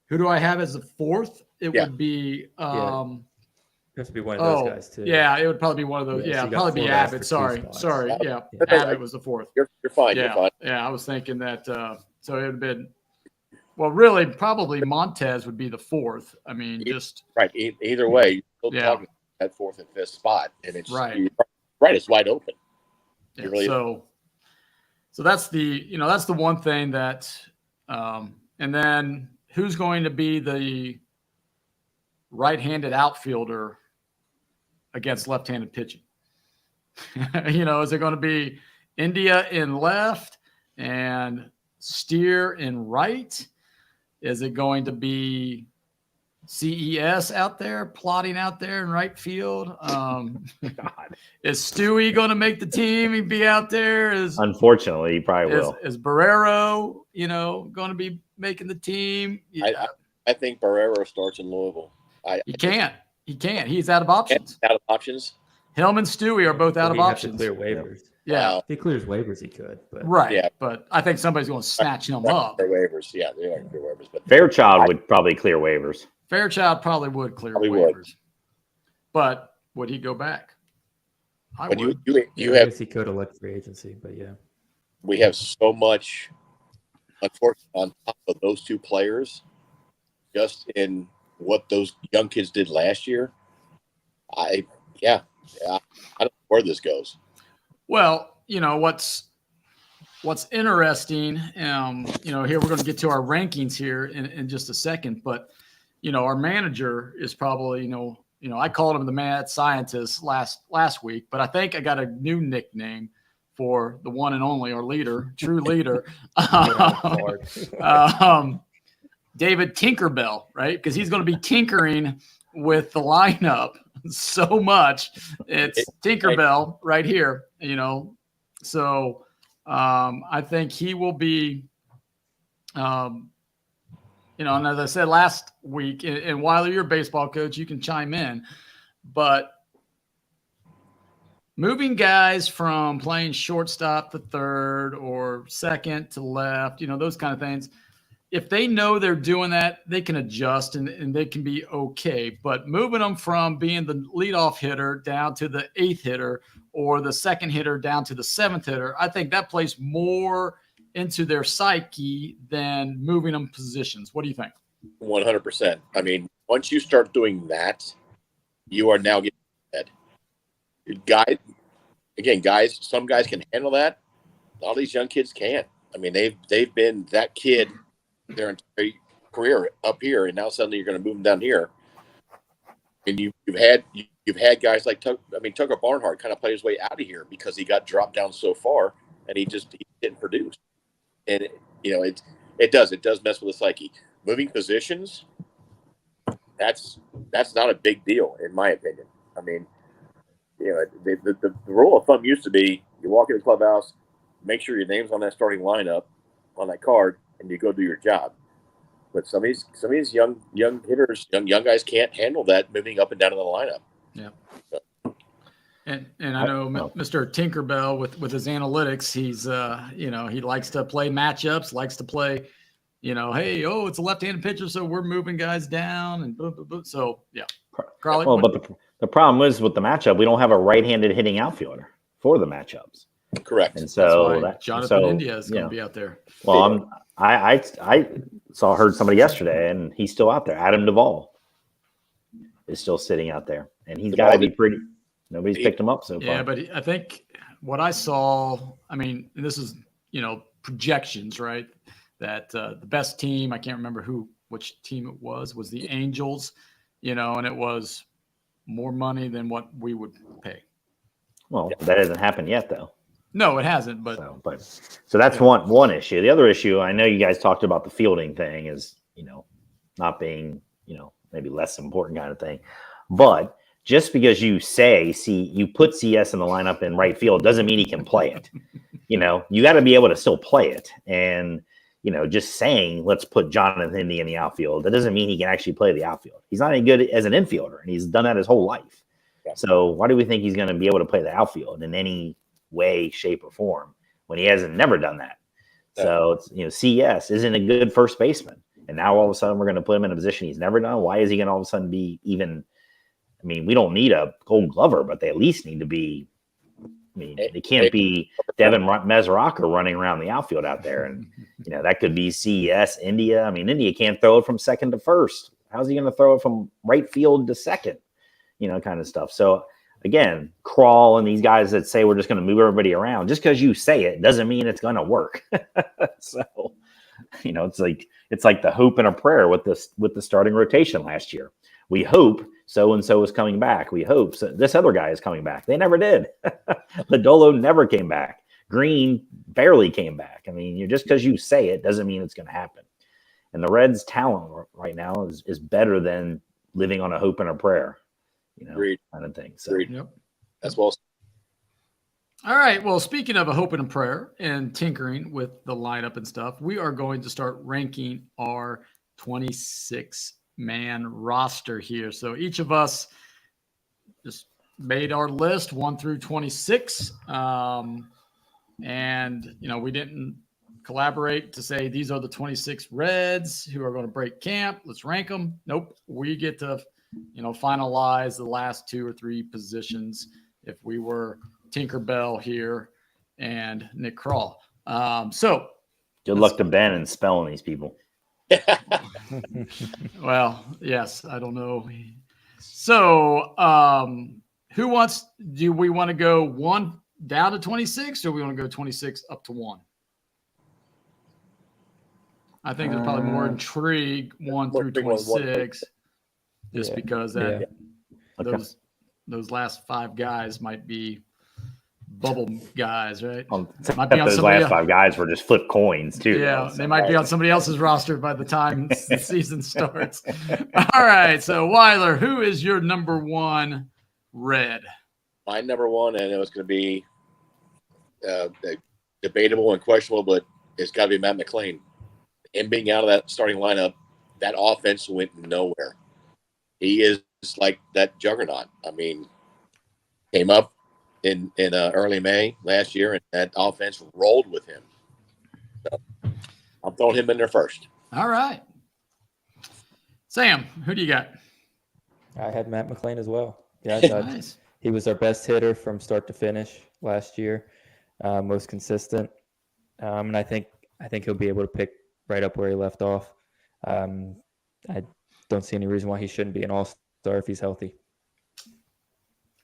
Speaker 1: Who do I have as the fourth? It would be
Speaker 3: it has to be one of those guys too.
Speaker 1: Yeah, it would probably be one of those.
Speaker 3: Yeah,
Speaker 1: Yeah,
Speaker 3: so
Speaker 1: probably be Abbott. Sorry. Yeah, Abbott was the fourth.
Speaker 2: You're fine.
Speaker 1: Yeah,
Speaker 2: You're fine.
Speaker 1: yeah. I was thinking that. So it would have been. Well, really, probably Montez would be the fourth. I mean, just
Speaker 2: right. Either way, you're still talking that fourth and fifth spot, and it's
Speaker 1: right.
Speaker 2: It's wide open.
Speaker 1: Yeah, so that's that's the one thing that, and then who's going to be the right-handed outfielder against left-handed pitching? Is it going to be India in left and Steer in right? Is it going to be CES out there plotting out there in right field? Is Stewie going to make the team? He'd be out there.
Speaker 4: Unfortunately, he probably will.
Speaker 1: Is Barrero, going to be making the team? Yeah.
Speaker 2: I think Barrero starts in Louisville.
Speaker 1: He can't. He's out of options.
Speaker 2: Out of options.
Speaker 1: Him and Stewie are both out of options.
Speaker 3: Clear waivers.
Speaker 1: Yeah.
Speaker 3: If he clears waivers, he could. But
Speaker 1: right.
Speaker 2: Yeah.
Speaker 1: But I think somebody's going to snatch him up.
Speaker 2: Clear waivers. Yeah, they are clear waivers. But
Speaker 4: Fairchild would probably clear waivers.
Speaker 1: Fairchild probably would clear waivers. Would. But would he go back? I would.
Speaker 3: I guess he could elect free agency, but yeah.
Speaker 2: We have so much, unfortunately, on top of those two players, just in what those young kids did last year. I don't know where this goes.
Speaker 1: Well, what's interesting, here we're going to get to our rankings here in just a second, but our manager is probably, I called him the mad scientist last week, but I think I got a new nickname for the one and only, our leader, true leader, David Tinkerbell, right? Because he's going to be tinkering with the lineup so much. It's Tinkerbell right here, So I think he will be, and as I said last week, and Wiley, you're a baseball coach, you can chime in, but moving guys from playing shortstop to third or second to left, those kind of things, if they know they're doing that, they can adjust and they can be okay. But moving them from being the leadoff hitter down to the eighth hitter or the second hitter down to the seventh hitter, I think that plays more into their psyche than moving them positions. What do you think?
Speaker 2: 100%. I mean, once you start doing that, you are now getting that. Guys, some guys can handle that. All these young kids can't. I mean, they've been that kid their entire career up here, and now suddenly you're going to move them down here. And you've had guys like Tucker Barnhart kind of played his way out of here because he got dropped down so far, and he didn't produce. And it does mess with the psyche. Moving positions, that's not a big deal in my opinion. I mean, the rule of thumb used to be you walk in the clubhouse, make sure your name's on that starting lineup on that card, and you go do your job. But some of these young hitters, young guys can't handle that moving up and down in the lineup.
Speaker 1: Yeah. So. And I know Mr. Tinkerbell with his analytics, he's he likes to play matchups, likes to play, hey, it's a left-handed pitcher, so we're moving guys down and boom, boom, boom. So yeah.
Speaker 4: Carly, but the problem is with the matchup, we don't have a right-handed hitting outfielder for the matchups.
Speaker 2: Correct.
Speaker 4: And so
Speaker 1: Jonathan India is going to be out there.
Speaker 4: Well, I heard somebody yesterday, and he's still out there. Adam Duvall is still sitting out there, and he's got to be pretty. Nobody's picked him up so far.
Speaker 1: Yeah, but I think what I saw, I mean, this is projections, right? That the best team, I can't remember which team it was the Angels, and it was more money than what we would pay.
Speaker 4: Well, that hasn't happened yet, though.
Speaker 1: No, it hasn't.
Speaker 4: So that's one issue. The other issue, I know you guys talked about the fielding thing is, not being, maybe less important kind of thing. But just because you put CS in the lineup in right field doesn't mean he can play it. You got to be able to still play it. And, just saying, let's put Jonathan India in the outfield, that doesn't mean he can actually play the outfield. He's not any good as an infielder, and he's done that his whole life. Yeah. So why do we think he's going to be able to play the outfield in any way, shape, or form when he hasn't never done that? So it's, CS isn't a good first baseman, and now all of a sudden we're going to put him in a position he's never done. Why is he going to all of a sudden be even? I mean, we don't need a Gold Glover, but they at least need to be. I mean, they can't be Devin Mesoraker running around the outfield out there, and that could be CES India. I mean, India can't throw it from second to first. How's he going to throw it from right field to second? Kind of stuff. So again, Crawl and these guys that say we're just going to move everybody around, just because you say it doesn't mean it's going to work. So, it's like the hope and a prayer with the starting rotation last year. We hope so-and-so is coming back. We hope this other guy is coming back. They never did. Lodolo never came back. Green barely came back. I mean, just because you say it doesn't mean it's going to happen. And the Reds' talent right now is better than living on a hope and a prayer,
Speaker 2: Agreed.
Speaker 4: Kind of thing. So,
Speaker 2: Agreed. Yep. That's well.
Speaker 1: All right. Well, speaking of a hope and a prayer and tinkering with the lineup and stuff, we are going to start ranking our 26-man roster here. So each of us just made our list 1 through 26. And, we didn't collaborate to say these are the 26 Reds who are going to break camp. Let's rank them. Nope. We get to, finalize the last 2 or 3 positions if we were Tinkerbell here and Nick Crawl. So
Speaker 4: good luck to Ben and spelling these people.
Speaker 1: Well, yes, I don't know. So do we want to go 1 down to 26 or we want to go 26 up to 1? I think there's probably more intrigue 1 through 26 just because those last 5 guys might be bubble guys, right?
Speaker 4: Those last 5 guys were just flip coins too.
Speaker 1: Yeah, they might be on somebody else's roster by the time the season starts. All right, so Weiler, who is your number 1 Red?
Speaker 2: My number 1, and it was going to be debatable and questionable, but it's got to be Matt McClain. Him being out of that starting lineup, that offense went nowhere. He is like that juggernaut. I mean, came up in early May last year, and that offense rolled with him. So I'm throwing him in there first.
Speaker 1: All right. Sam, who do you got?
Speaker 3: I had Matt McClain as well. Yeah, I thought
Speaker 1: Nice.
Speaker 3: he was our best hitter from start to finish last year, most consistent. And I think he'll be able to pick right up where he left off. I don't see any reason why he shouldn't be an all-star if he's healthy.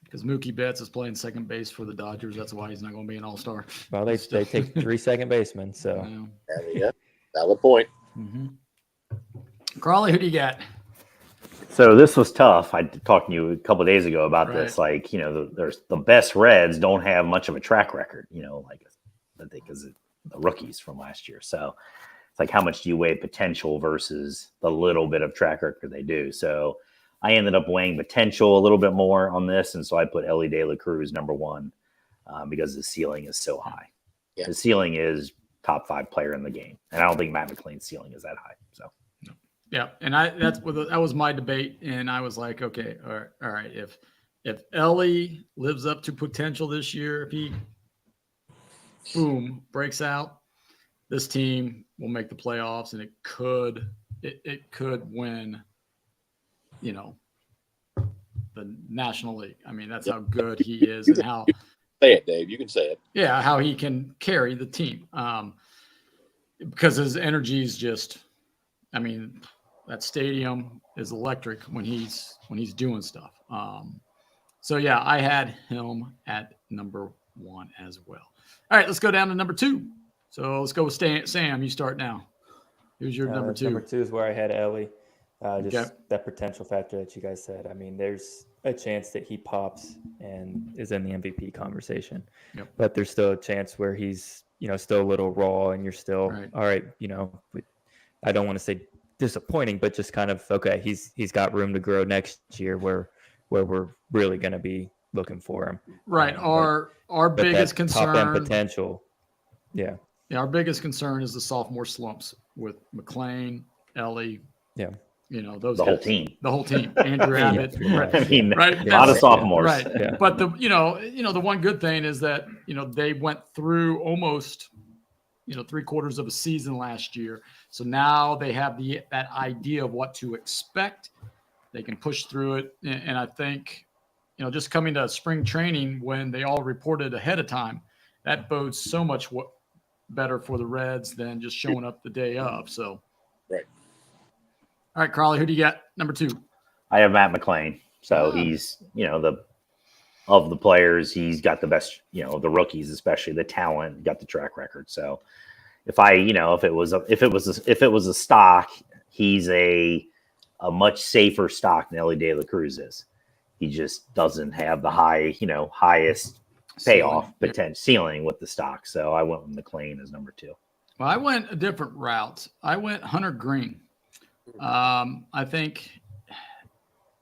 Speaker 1: because Mookie Betts is playing second base for the Dodgers. That's why he's not going to be an all-star.
Speaker 3: Well, they take 3 second basemen, so.
Speaker 2: Yeah, valid point.
Speaker 1: Mm-hmm. Crawley, who do you got?
Speaker 4: So this was tough. I talked to you a couple of days ago about this. Like, there's the best Reds don't have much of a track record, like I think is the rookies from last year. So it's like, how much do you weigh potential versus the little bit of track record they do? So I ended up weighing potential a little bit more on this. And so I put Ellie De La Cruz number 1 because the ceiling is so high.
Speaker 2: Yeah.
Speaker 4: The ceiling is top 5 player in the game. And I don't think Matt McLean's ceiling is that high. So.
Speaker 1: Yeah, and that was my debate, and I was like, okay, all right. If Ellie lives up to potential this year, if he breaks out, this team will make the playoffs, and it could win, the National League. I mean, that's how good he is, and how
Speaker 2: say it, Dave. You can say it.
Speaker 1: Yeah, how he can carry the team, because his energy is just, I mean. That stadium is electric when he's doing stuff. So yeah, I had him at number 1 as well. All right, let's go down to number 2. So let's go with Sam. You start now. Who's your number 2?
Speaker 3: Number 2 is where I had Ellie. Just that potential factor that you guys said. I mean, there's a chance that he pops and is in the MVP conversation.
Speaker 1: Yep.
Speaker 3: But there's still a chance where he's, still a little raw, and you're still all right. I don't want to say disappointing, but just kind of okay. He's got room to grow next year, where we're really going to be looking for him.
Speaker 1: Right. Our biggest concern,
Speaker 3: top end potential. Yeah.
Speaker 1: Our biggest concern is the sophomore slumps with McLean, Ellie.
Speaker 3: Yeah.
Speaker 1: Those
Speaker 4: the
Speaker 1: guys,
Speaker 4: whole team.
Speaker 1: The whole team. Andrew Abbott.
Speaker 3: Right.
Speaker 4: I mean,
Speaker 1: right.
Speaker 4: A lot of sophomores.
Speaker 1: Right.
Speaker 3: Yeah.
Speaker 1: But the one good thing is that they went through almost 3/4 of a season last year. So now they have that idea of what to expect. They can push through it. And I think, just coming to spring training when they all reported ahead of time, that bodes so much better for the Reds than just showing up the day of. So,
Speaker 2: right.
Speaker 1: All right, Crawley, who do you got? Number 2.
Speaker 4: I have Matt McLean. So he's, of the players, he's got the best, the rookies, especially the talent, got the track record. So if it was a stock, he's a much safer stock than Ellie De La Cruz is. He just doesn't have the highest payoff potential ceiling with the stock. So I went with McLean as number 2.
Speaker 1: Well, I went a different route. I went Hunter Green. I think,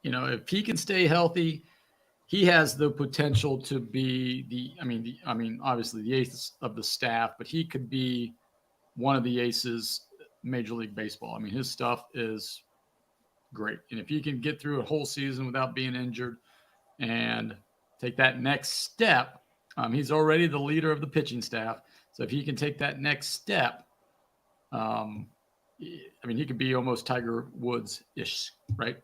Speaker 1: if he can stay healthy, he has the potential to be obviously the ace of the staff, but he could be one of the aces Major League Baseball. I mean, his stuff is great. And if he can get through a whole season without being injured and take that next step, he's already the leader of the pitching staff. So if he can take that next step, he could be almost Tiger Woods-ish, right?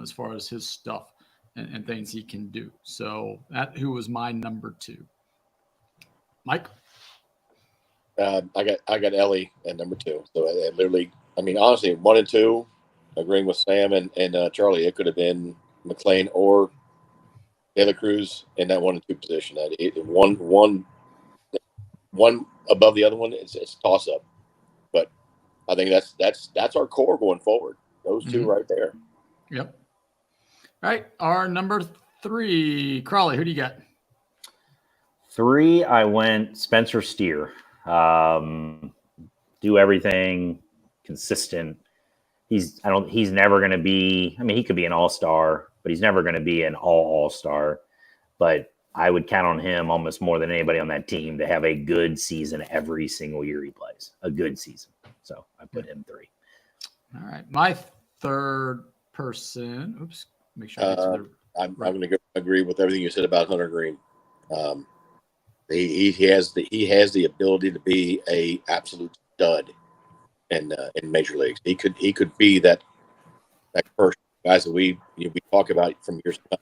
Speaker 1: As far as his stuff and things he can do. So who was my number 2? Mike?
Speaker 2: I got Ellie at number 2. So I literally, honestly, 1 and 2, agreeing with Sam and Charlie, it could have been McLean or De La Cruz in that 1 and 2 position. One above the other one, it's a toss up. But I think that's our core going forward. Those 2 right there.
Speaker 1: Yep. All right, our number 3, Crawley. Who do you got?
Speaker 4: 3, I went Spencer Steer. Do everything consistent. He's never going to be. He could be an all-star, but he's never going to be an all-star. But I would count on him almost more than anybody on that team to have a good season every single year he plays. A good season. So I put him 3.
Speaker 1: All right, my third person. Oops. Make sure.
Speaker 2: I'm going to agree with everything you said about Hunter Green. He has the ability to be a absolute stud in major leagues. He could be that first guys that we talk about from years to come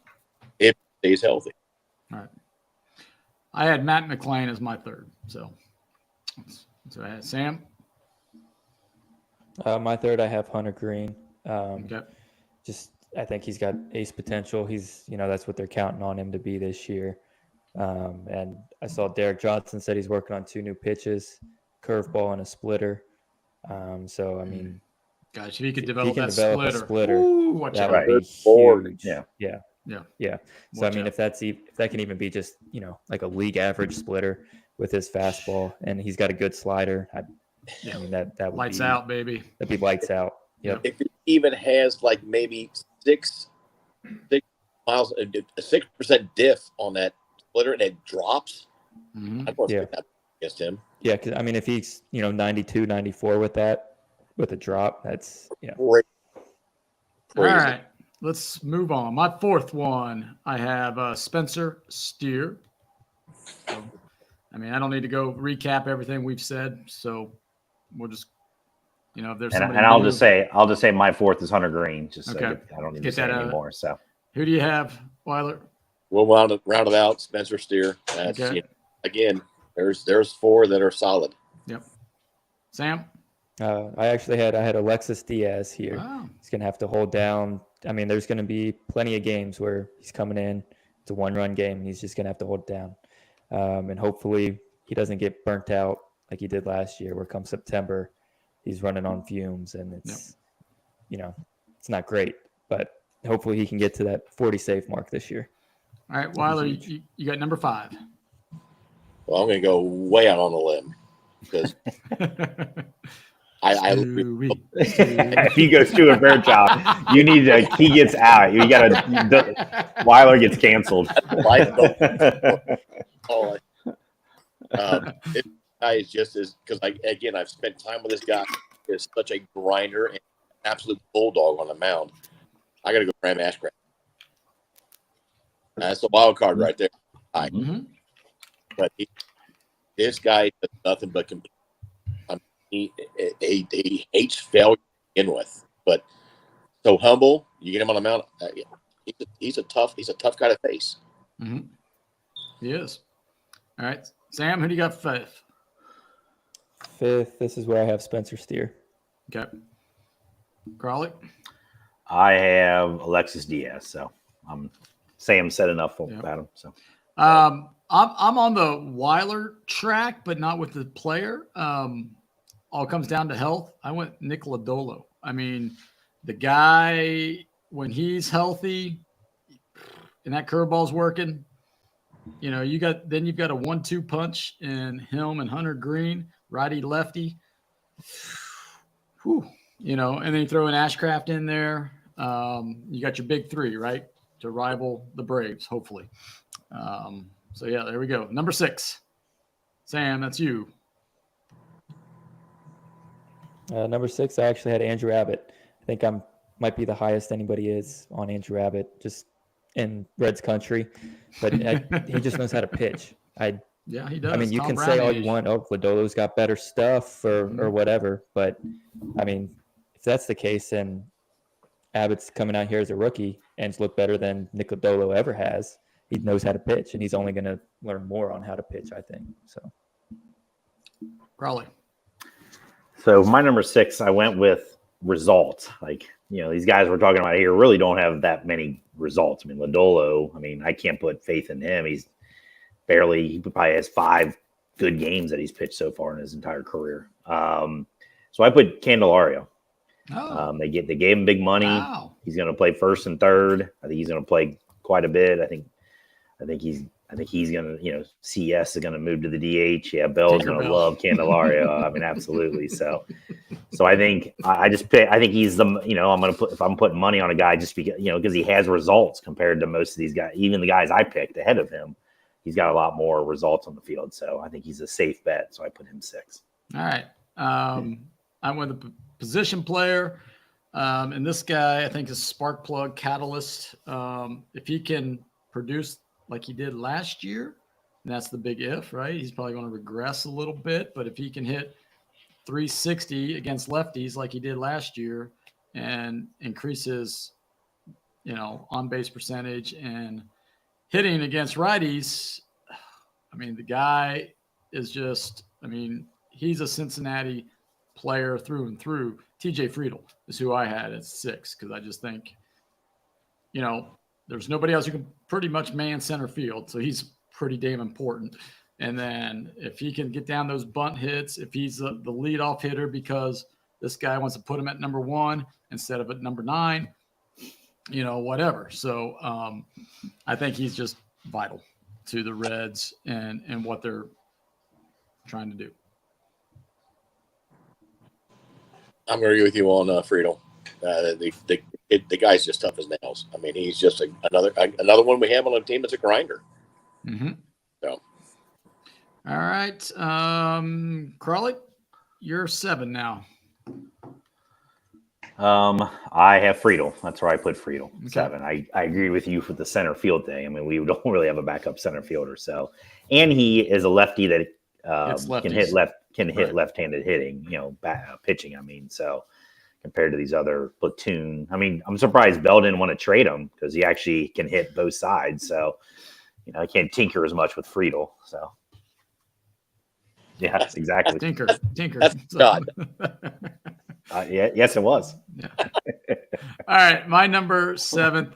Speaker 2: if he stays healthy.
Speaker 1: All right. I had Matt McLean as my 3rd. So I had Sam.
Speaker 3: My 3rd, I have Hunter Green.
Speaker 1: Okay.
Speaker 3: Just I think he's got ace potential. He's, that's what they're counting on him to be this year. And I saw Derek Johnson said he's working on 2 new pitches, curveball and a splitter. So, I mean,
Speaker 1: gosh, if he could
Speaker 3: if
Speaker 1: develop
Speaker 3: he can
Speaker 1: that
Speaker 3: develop
Speaker 1: splitter,
Speaker 3: a splitter,
Speaker 1: ooh, watch
Speaker 3: that
Speaker 1: out.
Speaker 3: would be
Speaker 2: Forward.
Speaker 3: huge.
Speaker 4: Yeah.
Speaker 3: So,
Speaker 1: Watch
Speaker 3: I mean,
Speaker 1: out.
Speaker 3: if that can even be just, like a league average splitter with his fastball, and he's got a good slider, I mean, that would
Speaker 1: Lights
Speaker 3: be
Speaker 1: out, baby.
Speaker 3: That'd be lights out. Yep.
Speaker 2: If it even has like maybe 6 miles, a 6% diff on that splitter, and it drops, I'd want to pick that against him.
Speaker 3: Yeah, because I mean, if he's 92, 94 with that, with a drop, that's
Speaker 2: Great.
Speaker 1: All right, let's move on. My fourth one, I have Spencer Steer. So, I mean, I don't need to go recap everything we've said, so we'll just, if there's somebody
Speaker 4: and I'll
Speaker 1: new,
Speaker 4: just say my fourth is Hunter Green. Just so
Speaker 1: Okay.
Speaker 4: I don't need to
Speaker 1: Get
Speaker 4: say
Speaker 1: that
Speaker 4: anymore. So
Speaker 1: who do you have, Weiler?
Speaker 2: We'll round it out. Spencer Steer. That's
Speaker 1: Okay.
Speaker 2: Again. There's 4 that are solid.
Speaker 1: Yep. Sam?
Speaker 3: I had Alexis Diaz here.
Speaker 1: Wow.
Speaker 3: He's gonna have to hold down. I mean, there's gonna be plenty of games where he's coming in. It's a 1-run game, and he's just gonna have to hold it down. And hopefully he doesn't get burnt out like he did last year, where come September he's running on fumes, and it's it's not great. But hopefully he can get to that 40 save mark this year.
Speaker 1: All right, Weiler, you got number 5.
Speaker 2: Well, I'm going to go way out on a limb because
Speaker 4: if he goes to a fair job, he gets out. You got to Weiler gets canceled.
Speaker 2: This guy is just as because I've spent time with this guy. Is such a grinder and absolute bulldog on the mound. I got to go Graham Ashcraft. That's the wild card right there. But this guy does nothing but compete. He hates failure to begin with, but so humble. You get him on the mound. He's a tough guy to face.
Speaker 1: He is. All right, Sam, who do you got 5th?
Speaker 3: 5th, this is where I have Spencer Steer.
Speaker 1: Okay. Crawley?
Speaker 4: I have Alexis Diaz. So Sam said enough about him. So
Speaker 1: I'm on the Weiler track, but not with the player. All comes down to health. I went Nick Lodolo. I mean, the guy, when he's healthy and that curveball's working, you've got a 1-2 punch in him and Hunter Green, righty lefty. Whew. And then you throw an Ashcraft in there. You got your big 3, right, to rival the Braves, hopefully. So yeah, there we go. Number 6, Sam, that's you.
Speaker 3: Number 6, I actually had Andrew Abbott. I think might be the highest anybody is on Andrew Abbott, just in Reds country. But he just knows how to pitch.
Speaker 1: Yeah, he does.
Speaker 3: I mean, you
Speaker 1: Tom
Speaker 3: can
Speaker 1: Brown
Speaker 3: say all
Speaker 1: age.
Speaker 3: you want. Oh, Lodolo's got better stuff or whatever. But I mean, if that's the case, and Abbott's coming out here as a rookie and looked better than Nick Lodolo ever has, he knows how to pitch, and he's only going to learn more on how to pitch, I think. So,
Speaker 1: Crawley.
Speaker 4: So my number 6, I went with results. These guys we're talking about here really don't have that many results. I mean, Lodolo, I can't put faith in him. He probably has 5 good games that he's pitched so far in his entire career. So I put Candelario. They gave him big money.
Speaker 1: Wow.
Speaker 4: He's going to play first and third. I think he's going to play quite a bit. I think he's going to, CS is going to move to the DH. Yeah, Bell's going to love Candelario. Absolutely. So I think I think he's the, I'm going to put, if I'm putting money on a guy just because, because he has results compared to most of these guys, even the guys I picked ahead of him, he's got a lot more results on the field. So I think he's a safe bet. So I put him 6.
Speaker 1: All right. I went the position player. And this guy, I think, is spark plug catalyst. If he can produce like he did last year, and that's the big if, right? He's probably going to regress a little bit, but if he can hit 360 against lefties like he did last year and increase his, on base percentage and hitting against righties, the guy is just, he's a Cincinnati player through and through. TJ Friedl is who I had at 6 because I just think there's nobody else who can pretty much man center field. So he's pretty damn important. And then if he can get down those bunt hits, if he's the leadoff hitter because this guy wants to put him at number 1 instead of at number 9, whatever. So I think he's just vital to the Reds and what they're trying to do.
Speaker 2: I'm going to agree with you on Friedel. The guy's just tough as nails. I mean, he's just another one we have on the team that's a grinder.
Speaker 1: Mm-hmm.
Speaker 2: So.
Speaker 1: All right. Crawley, you're 7 now.
Speaker 4: I have Friedel. That's where I put Friedel.
Speaker 1: Okay.
Speaker 4: 7. I agree with you for the center field thing. I mean, we don't really have a backup center fielder. So, and he is a lefty that can hit left-handed hitting, pitching. I mean, so compared to these other platoon, I mean, I'm surprised Bell didn't want to trade him because he actually can hit both sides. So, I can't tinker as much with Friedel. So, yeah, exactly.
Speaker 1: Tinker.
Speaker 2: That's God.
Speaker 4: Yes, it was.
Speaker 1: Yeah. All right, my number 7,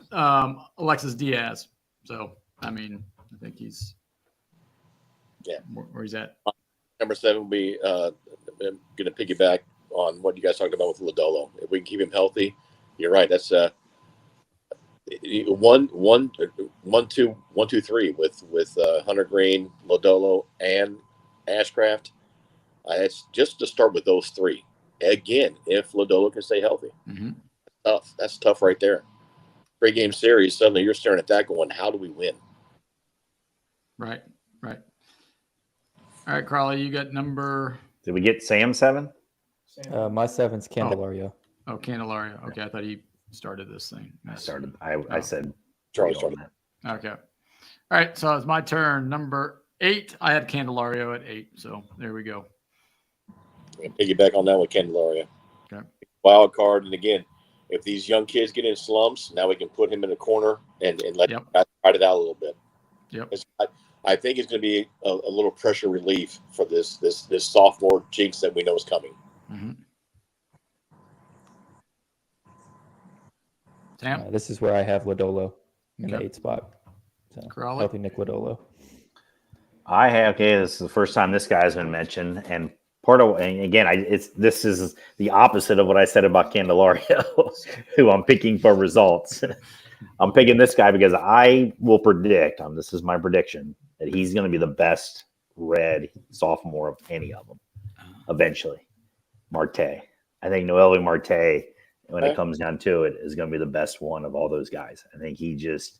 Speaker 1: Alexis Diaz. So, I mean, I think he's where he's at.
Speaker 2: Number 7 will be going to piggyback on what you guys talked about with Lodolo. If we can keep him healthy, you're right. That's 1, 2, 3 with Hunter Green, Lodolo, and Ashcraft. It's just to start with those 3. Again, if Lodolo can stay healthy, tough. That's tough right there. 3-game series. Suddenly, you're staring at that, going, "How do we win?"
Speaker 1: Right. All right, Crawley, you got number.
Speaker 4: Did we get Sam 7?
Speaker 3: My 7's Candelario.
Speaker 1: Oh, Candelario. Okay, I thought he started this thing.
Speaker 4: I said
Speaker 2: Charlie started
Speaker 1: that. Okay. All right, so it's my turn. Number 8. I had Candelario at 8. So there we go.
Speaker 2: Piggyback on that with Candelario.
Speaker 1: Okay.
Speaker 2: Wild card, and again, if these young kids get in slumps, now we can put him in the corner and let him ride it out a little bit.
Speaker 1: Yep.
Speaker 2: I think it's going to be a little pressure relief for this sophomore jinx that we know is coming.
Speaker 1: Mm-hmm. Sam?
Speaker 3: This is where I have Lodolo in the 8 spot. So
Speaker 1: Crawley?
Speaker 3: healthy Nick Lodolo.
Speaker 4: I have. This is the first time this guy's been mentioned, and this is the opposite of what I said about Candelario, who I'm picking for results. I'm picking this guy because I will predict, this is my prediction, that he's going to be the best Red sophomore of any of them eventually. Marte. I think Noelvi Marte, when it comes down to it, is going to be the best one of all those guys. I think he's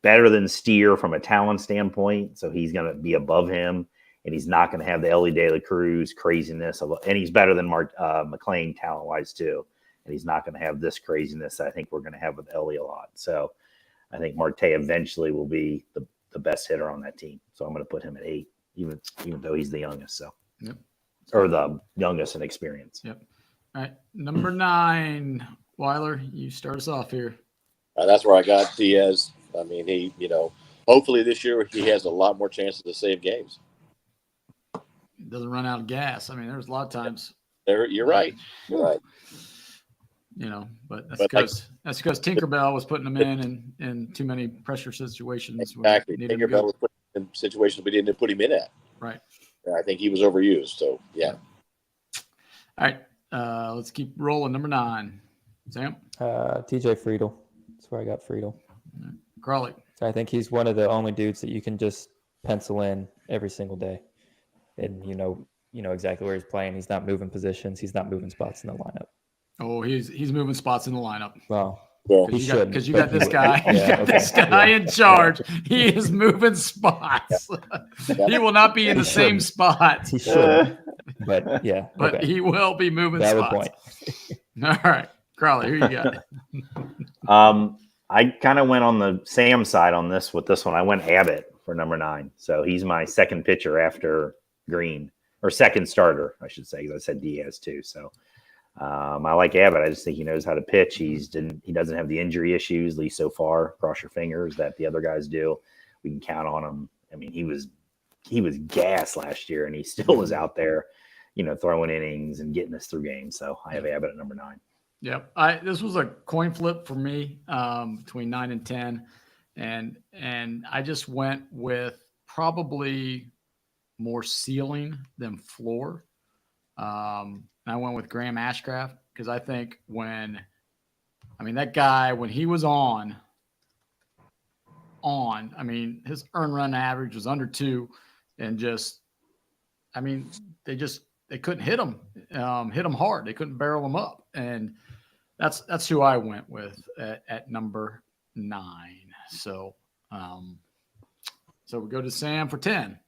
Speaker 4: better than Steer from a talent standpoint, so he's going to be above him, and he's not going to have the Ellie De La Cruz craziness, and he's better than McLean talent-wise too. And he's not going to have this craziness that I think we're going to have with Ellie a lot. So I think Marte eventually will be the best hitter on that team. So I'm going to put him at 8, even though he's the youngest. So, or the youngest in experience.
Speaker 1: Yep. All right, number 9, Weiler, you start us off here.
Speaker 2: That's where I got Diaz. I mean, he, hopefully this year he has a lot more chances to save games.
Speaker 1: He doesn't run out of gas. I mean, there's a lot of times.
Speaker 2: You're right. You're right.
Speaker 1: But that's because Tinkerbell was putting them in too many pressure situations.
Speaker 2: Exactly. Tinkerbell was putting him in situations we didn't put him in at.
Speaker 1: Right.
Speaker 2: I think he was overused. So yeah.
Speaker 1: All right. Let's keep rolling. Number 9, Sam.
Speaker 3: TJ Friedel. That's where I got Friedel.
Speaker 1: Crawley.
Speaker 3: So I think he's one of the only dudes that you can just pencil in every single day, and you know exactly where he's playing. He's not moving positions. He's not moving spots in the lineup.
Speaker 1: Oh, he's moving spots in the lineup.
Speaker 3: Well,
Speaker 1: because you got this guy. This guy in charge. He is moving spots. He will not be in the same spot.
Speaker 3: He should, but yeah.
Speaker 1: But he will be moving
Speaker 3: Valid
Speaker 1: spots.
Speaker 3: Point.
Speaker 1: All right, Crawley, who you got?
Speaker 4: I kind of went on the Sam side on this with this one. I went Abbott for number 9, so he's my second pitcher after Green, or second starter, I should say, because I said Diaz too. So. I like Abbott. I just think he knows how to pitch. He doesn't have the injury issues, at least so far, cross your fingers, that the other guys do. We can count on him. I mean, he was gassed last year, and he still was out there, throwing innings and getting us through games. So I have Abbott at number 9.
Speaker 1: Yep. This was a coin flip for me between 9 and 10. And I just went with probably more ceiling than floor. I went with Graham Ashcraft because I think that guy, when he was on, his earn run average was under 2, and they couldn't hit him hard. They couldn't barrel him up. And that's who I went with at number 9. So we go to Sam for 10.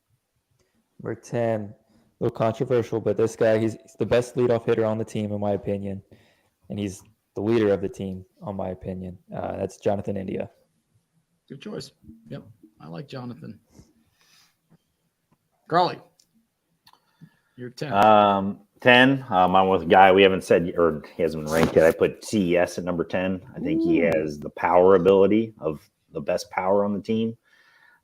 Speaker 3: Number 10, a little controversial, but this guy, he's the best leadoff hitter on the team, in my opinion. And he's the leader of the team, on my opinion. That's Jonathan India.
Speaker 1: Good choice. Yep. I like Jonathan. Crawley, you're 10.
Speaker 4: 10. I'm with a guy we haven't said, or he hasn't been ranked yet. I put CES at number 10. I think he has the power ability of the best power on the team.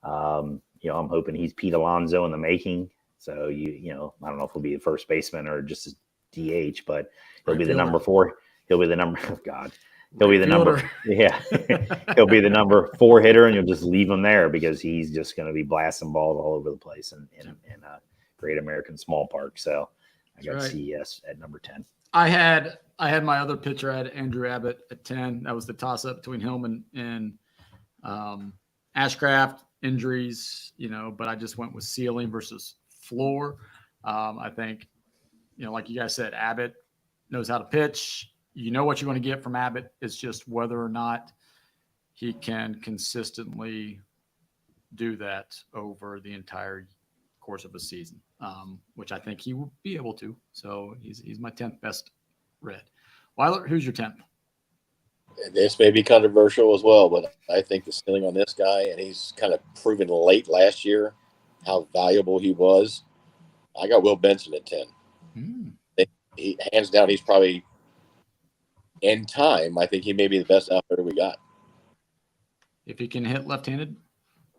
Speaker 4: I'm hoping he's Pete Alonso in the making. So I don't know if he'll be the first baseman or just a DH, but he'll be the number 4. He'll be the number. Oh God. He'll be the number. Yeah. He'll be the number 4 hitter, and you'll just leave him there because he's just going to be blasting balls all over the place in a Great American Small Park. So I got CES at number 10.
Speaker 1: I had my other pitcher. I had Andrew Abbott at 10. That was the toss up between him and Ashcraft. Injuries, but I just went with ceiling versus floor. I think, like you guys said, Abbott knows how to pitch. You know what you're going to get from Abbott. It's just whether or not he can consistently do that over the entire course of a season, which I think he will be able to. So he's my 10th best red. Weiler, who's your 10th?
Speaker 2: This may be controversial as well, but I think the ceiling on this guy, and he's kind of proven late last year how valuable he was. I got Will Benson at 10. He, hands down, he's probably in time. I think he may be the best outfielder we got.
Speaker 1: If he can hit left-handed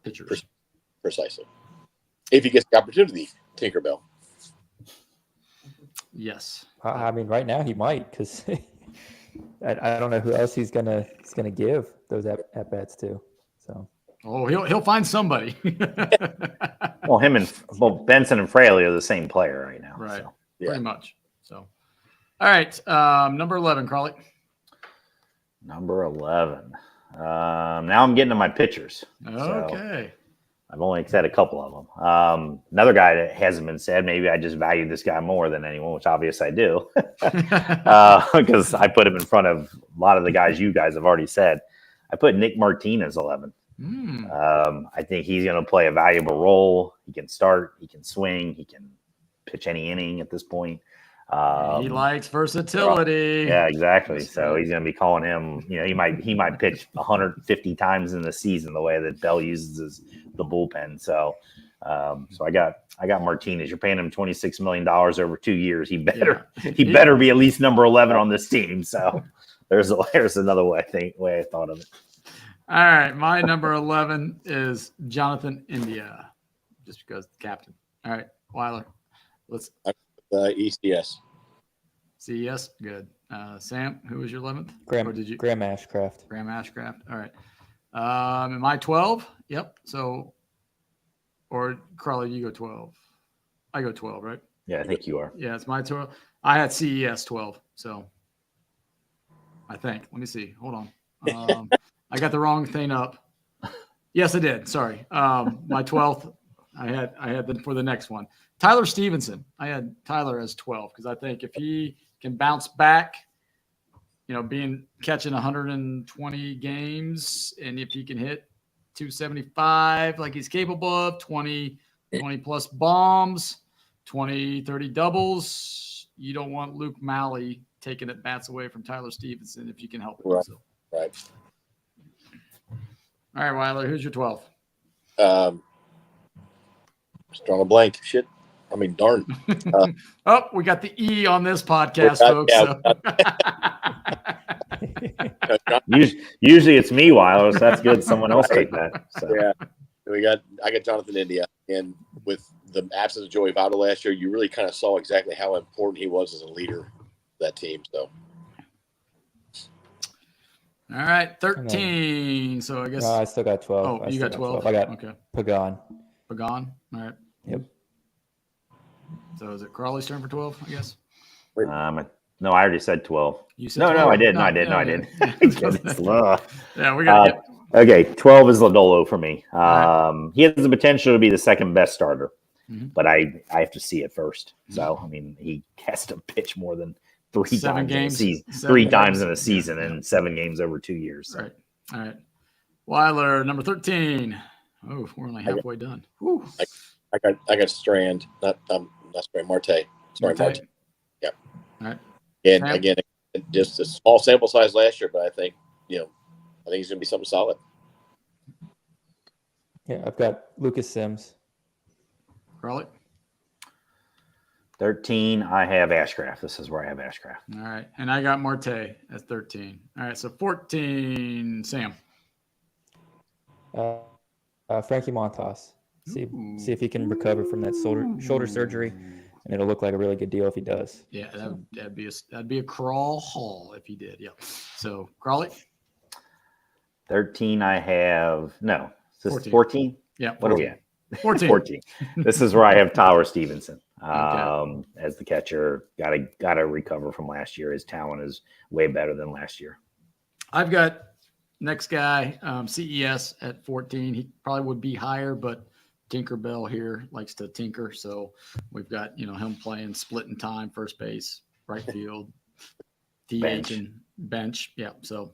Speaker 1: pitchers.
Speaker 2: Precisely. If he gets the opportunity, Tinkerbell.
Speaker 1: Yes.
Speaker 3: Right now he might, because I don't know who else he's gonna give those at bats to. So.
Speaker 1: Oh, he'll find somebody.
Speaker 4: Well, Benson and Fraley are the same player right now.
Speaker 1: Right.
Speaker 4: So.
Speaker 1: Pretty much. So, all right. Number 11, Crawley.
Speaker 4: Number 11. Now I'm getting to my pitchers.
Speaker 1: Okay.
Speaker 4: So I've only said a couple of them. Another guy that hasn't been said, maybe I just value this guy more than anyone, which obviously I do. Because I put him in front of a lot of the guys you guys have already said. I put Nick Martinez 11. I think he's going to play a valuable role. He can start, he can swing, he can pitch any inning at this point.
Speaker 1: He likes versatility.
Speaker 4: Yeah, exactly. So he's going to be calling him. He might pitch 150 times in the season the way that Bell uses the bullpen. So I got Martinez. You're paying him $26 million over 2 years. He better be at least number 11 on this team. So there's another way I thought of it.
Speaker 1: All right, my number 11 is Jonathan India, just because the captain. All right, Weiler, let's.
Speaker 2: ECS.
Speaker 1: CES, good. Sam, who was your 11th?
Speaker 3: Graham Ashcraft.
Speaker 1: Graham Ashcraft. All right. Am I 12? Yep. So, or Crawley, you go 12. I go 12, right?
Speaker 4: Yeah, I think you are.
Speaker 1: Yeah, it's my 12. I had CES 12. So, I think. Let me see. Hold on. I got the wrong thing up. Yes, I did. Sorry. My 12th. I had for the next one. Tyler Stevenson. I had Tyler as 12 because I think if he can bounce back, catching 120 games, and if he can hit 275 like he's capable of, 20 plus bombs, 20, 30 doubles, you don't want Luke Malley taking at bats away from Tyler Stevenson if you can help it.
Speaker 2: Right.
Speaker 1: So.
Speaker 2: Right.
Speaker 1: All right, Weiler, who's your 12th?
Speaker 2: Strong a blank. Shit. Darn.
Speaker 1: We got the E on this podcast, folks.
Speaker 4: Usually it's me, Weiler, so that's good. Someone else take that. So.
Speaker 2: Yeah. I got Jonathan India. And with the absence of Joey Votto last year, you really kind of saw exactly how important he was as a leader of that team. So
Speaker 1: All right, 13. So I guess.
Speaker 3: No, I still got 12.
Speaker 1: Oh,
Speaker 3: I
Speaker 1: you
Speaker 3: still
Speaker 1: got 12.
Speaker 3: I got
Speaker 1: Okay.
Speaker 3: Pagan.
Speaker 1: Pagan. All right.
Speaker 3: Yep.
Speaker 1: So is it Crawley's turn for 12? I guess.
Speaker 4: No, I already said 12.
Speaker 1: You said
Speaker 4: No,
Speaker 1: 12?
Speaker 4: I did. No, I
Speaker 1: yeah,
Speaker 4: did.
Speaker 1: Yeah, yeah, we got to get.
Speaker 4: Okay, 12 is Lodolo for me.
Speaker 1: right.
Speaker 4: He has the potential to be the second best starter,
Speaker 1: Mhm.
Speaker 4: but I have to see it first. So, I mean, he has to pitch more than three times in a season, and 7 games over 2 years. So.
Speaker 1: Right. All right. Weiler, number 13. Oh, we're only halfway done. Whew.
Speaker 2: I got Strand, not Strand, Marte. Sorry, Marte. Yeah.
Speaker 1: All right.
Speaker 2: Again, just a small sample size last year, but I think he's going to be something solid.
Speaker 3: Yeah, I've got Lucas Sims.
Speaker 1: Crawley.
Speaker 4: 13, I have Ashcraft. This is where I have Ashcraft.
Speaker 1: All right. And I got Marte at 13. All right. So 14, Sam.
Speaker 3: Frankie Montas. See if he can recover from that shoulder surgery, and it'll look like a really good deal if he does.
Speaker 1: Yeah, that'd be a crawl haul if he did. Yeah. So Crawley.
Speaker 4: 13, I have
Speaker 1: 14.
Speaker 4: 14.
Speaker 1: Yeah. 14.
Speaker 4: What are we at?
Speaker 1: 14.
Speaker 4: 14. This is where I have Tyler Stevenson
Speaker 1: Okay.
Speaker 4: as the catcher. Got to recover from last year. His talent is way better than last year.
Speaker 1: I've got next guy, CES at 14. He probably would be higher, but Tinkerbell here likes to tinker. So we've got, him playing splitting time, first base, right field, DH and bench. Yeah. So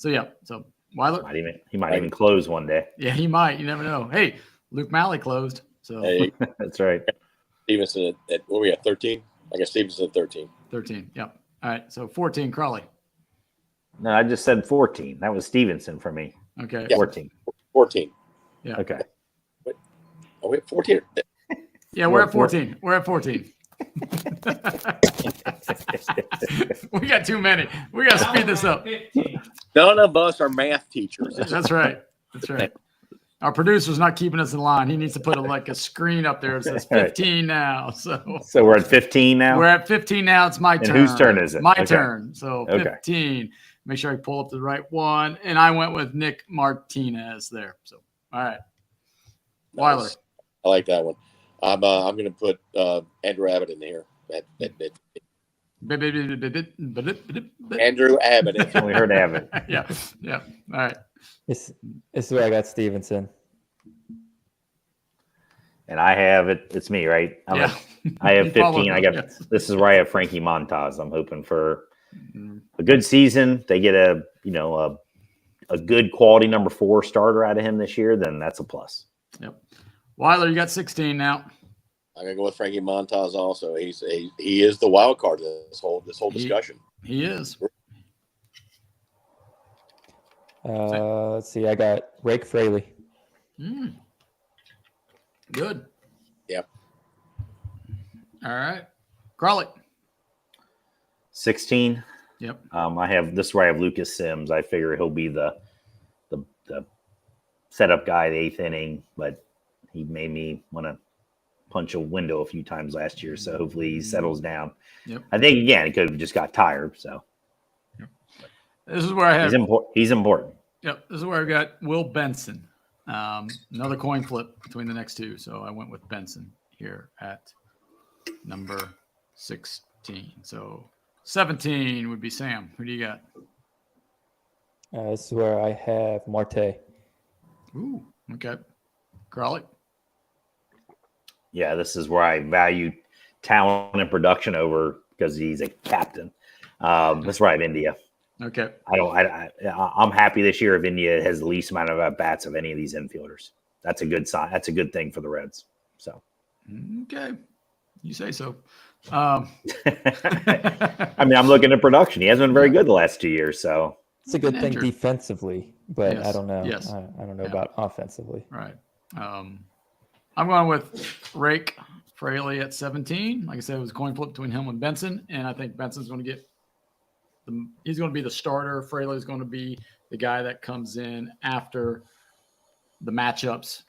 Speaker 1: yeah. So Weiler.
Speaker 4: He might even close one day.
Speaker 1: Yeah, he might. You never know. Hey, Luke Malley closed. So
Speaker 2: Hey,
Speaker 4: that's right.
Speaker 2: Stevenson at what were we at 13? I guess Stevenson at 13.
Speaker 1: 13. Yep. All right. So 14, Crawley.
Speaker 4: No, I just said 14. That was Stevenson for me.
Speaker 1: Okay.
Speaker 2: Yeah.
Speaker 4: 14.
Speaker 2: 14.
Speaker 1: Yeah.
Speaker 4: Okay.
Speaker 2: Are we at 14?
Speaker 1: Yeah, we're at 14. We're at 14. We got too many. We got to speed this up.
Speaker 5: 15.
Speaker 2: None of us are math teachers.
Speaker 1: That's right. That's right. Our producer's not keeping us in line. He needs to put a screen up there that says 15 now. So
Speaker 4: we're at 15 now?
Speaker 1: We're at 15 now. It's my turn.
Speaker 4: Whose turn is it?
Speaker 1: My
Speaker 4: Okay.
Speaker 1: turn. So 15. Make sure I pull up the right one. And I went with Nick Martinez there. So, all right. Weiler.
Speaker 2: Nice. I like that one. I'm going to put Andrew Abbott in here. Andrew Abbott.
Speaker 4: We heard Abbott.
Speaker 1: Yeah. Yeah. All right.
Speaker 3: This is where I got Stevenson.
Speaker 4: And I have it. It's me, right?
Speaker 1: Yeah.
Speaker 4: I have
Speaker 1: You followed
Speaker 4: 15.
Speaker 1: us, yes.
Speaker 4: This is where I have Frankie Montas. I'm hoping for a good season. They get a good quality number 4 starter out of him this year. Then that's a plus.
Speaker 1: Yep. Weiler, you got 16 now.
Speaker 2: I'm gonna go with Frankie Montas also. He is the wild card of this whole discussion.
Speaker 1: He is.
Speaker 3: Let's see. I got Rake Fraley.
Speaker 1: Good.
Speaker 2: Yep.
Speaker 1: All right. Crawley.
Speaker 4: 16.
Speaker 1: Yep.
Speaker 4: I have this is where I have Lucas Sims. I figure he'll be the setup guy, the 8th inning, but he made me want to punch a window a few times last year. So hopefully he settles down.
Speaker 1: Yep.
Speaker 4: I think again he could have just got tired. So
Speaker 1: This is where I have.
Speaker 4: he's important.
Speaker 1: Yep. This is where I got Will Benson. Another coin flip between the next two. So I went with Benson here at number 16. So 17 would be Sam. Who do you got?
Speaker 3: This is where I have Marte.
Speaker 1: Ooh. Okay. Crawley.
Speaker 4: Yeah, this is where I value talent and production over because he's a captain. That's where I have India.
Speaker 1: Okay.
Speaker 4: I'm happy this year if India has the least amount of at bats of any of these infielders. That's a good sign. That's a good thing for the Reds. So,
Speaker 1: Okay, you say so.
Speaker 4: I mean, I'm looking at production. He hasn't been very good the last 2 years. So
Speaker 3: It's a good thing
Speaker 1: Injured.
Speaker 3: defensively, but
Speaker 1: Yes,
Speaker 3: I don't know.
Speaker 1: yes.
Speaker 3: I don't know about offensively.
Speaker 1: Right. I'm going with Rake Fraley at 17. Like I said, it was a coin flip between him and Benson, and I think Benson's going to get he's going to be the starter. Fraley's going to be the guy that comes in after the matchups.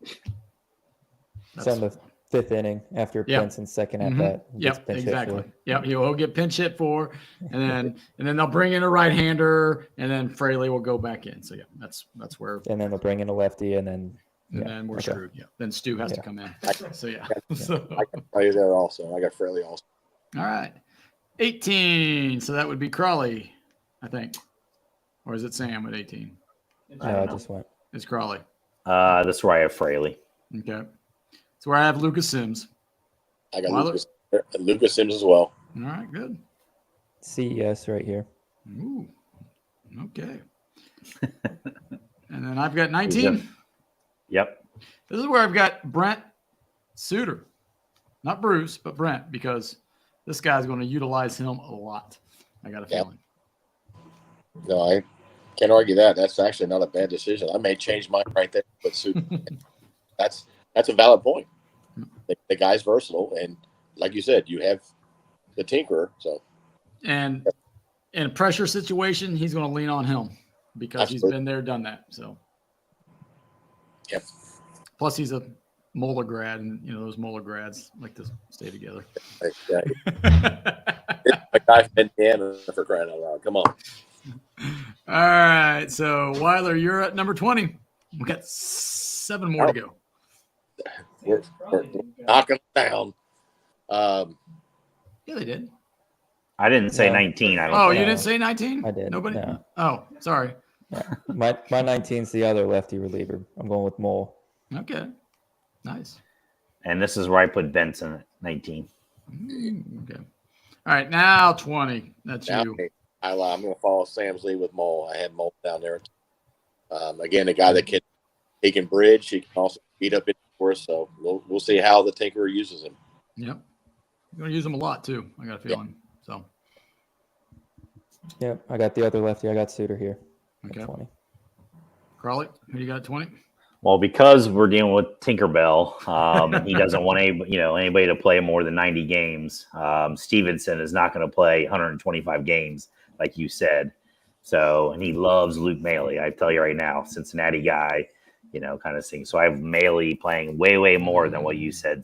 Speaker 3: It's on fifth inning after
Speaker 1: Yep.
Speaker 3: Benson's second at
Speaker 1: Mhm.
Speaker 3: bat. He gets
Speaker 1: Yep,
Speaker 3: pinch hit
Speaker 1: exactly.
Speaker 3: for.
Speaker 1: Yep, he'll get pinch hit for, and then they'll bring in a right-hander, and then Fraley will go back in. So yeah, that's where,
Speaker 3: And then they'll bring in a lefty, and then
Speaker 1: then we're
Speaker 3: okay.
Speaker 1: screwed. Yeah, then Stu has to
Speaker 3: Yeah.
Speaker 1: come in. So yeah.
Speaker 2: I got Fraley there also. I got Fraley also.
Speaker 1: All right, 18. So that would be Crawley, I think, or is it Sam at 18?
Speaker 4: I
Speaker 3: No,
Speaker 4: don't
Speaker 3: I
Speaker 4: know.
Speaker 3: just went.
Speaker 1: It's Crawley.
Speaker 4: That's where I have Fraley.
Speaker 1: Okay, that's where I have Lucas Sims.
Speaker 2: I got
Speaker 1: Weiler?
Speaker 2: Lucas Sims as well.
Speaker 1: All right, good.
Speaker 3: CES right here.
Speaker 1: Ooh, okay. And then I've got 19.
Speaker 4: Yep.
Speaker 1: This is where I've got Brent Suter, not Bruce, but Brent, because this guy's going to utilize him a lot. I got a feeling.
Speaker 2: No, I can't argue that. That's actually not a bad decision. I may change mine right there, but that's a valid point. The guy's versatile, and like you said, you have the tinkerer. So,
Speaker 1: And in a pressure situation, he's going to lean on him because he's been there, done that. So,
Speaker 2: yep.
Speaker 1: Plus, he's a Moeller grad, and those Moeller grads like to stay together.
Speaker 2: A guy from Indiana, for crying out loud. Come on.
Speaker 1: All right, so Weiler, you're at number 20. We got 7 more to go.
Speaker 2: We're knocking down.
Speaker 1: Yeah, they did.
Speaker 4: I didn't say
Speaker 3: No.
Speaker 4: 19. I don't
Speaker 1: Oh,
Speaker 4: think.
Speaker 1: you didn't say 19?
Speaker 3: I did.
Speaker 1: Nobody?
Speaker 3: No.
Speaker 1: Oh, sorry.
Speaker 3: Yeah. My 19's the other lefty reliever. I'm going with Mole.
Speaker 1: Okay. Nice.
Speaker 4: And this is where I put Benson at 19.
Speaker 1: Okay. All right, now 20. That's
Speaker 2: Now,
Speaker 1: you.
Speaker 2: I'm going to follow Sam's lead with Mole. I had Mole down there. Again, a guy that he can bridge. He can also beat up in for us. So we'll see how the tinkerer uses him.
Speaker 1: Yep. You're going to use them a lot, too. I got a feeling. So,
Speaker 3: Yep, I got the other lefty. I got Suter here. at
Speaker 1: okay.
Speaker 3: 20.
Speaker 1: Crawley, who do you got at 20?
Speaker 4: Well, because we're dealing with Tinkerbell, he doesn't want anybody to play more than 90 games. Stevenson is not going to play 125 games, like you said. So, and he loves Luke Maley. I tell you right now, Cincinnati guy, kind of thing. So I have Maley playing way more than what you said,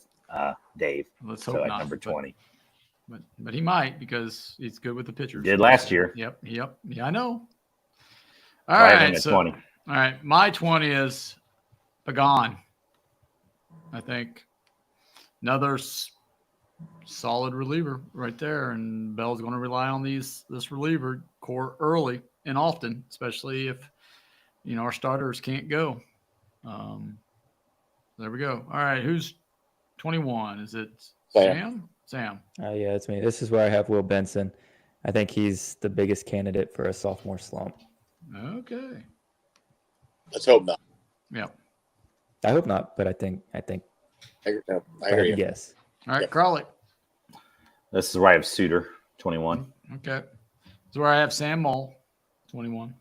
Speaker 4: Dave.
Speaker 1: Let's hope
Speaker 4: So at
Speaker 1: not,
Speaker 4: number 20.
Speaker 1: But he might because he's good with the pitchers.
Speaker 4: Did last year.
Speaker 1: Yep. Yeah, I know.
Speaker 4: So
Speaker 1: All
Speaker 4: I have him
Speaker 1: right.
Speaker 4: at
Speaker 1: So,
Speaker 4: 20.
Speaker 1: all right. My 20 is Pagan. I think another solid reliever right there. And Bell's going to rely on this reliever core early and often, especially if, our starters can't go. There we go. All right. Who's 21? Is it Sam? Sam.
Speaker 3: Yeah, it's me. This is where I have Will Benson. I think he's the biggest candidate for a sophomore slump.
Speaker 1: Okay.
Speaker 2: Let's hope not.
Speaker 1: Yeah.
Speaker 3: I hope not, but I think
Speaker 2: I
Speaker 3: I
Speaker 2: hear you.
Speaker 3: guess.
Speaker 1: All right,
Speaker 2: Yep.
Speaker 1: Crawley.
Speaker 4: This is where I have Suter, 21.
Speaker 1: Okay. That's where I have Sam Mole, 21.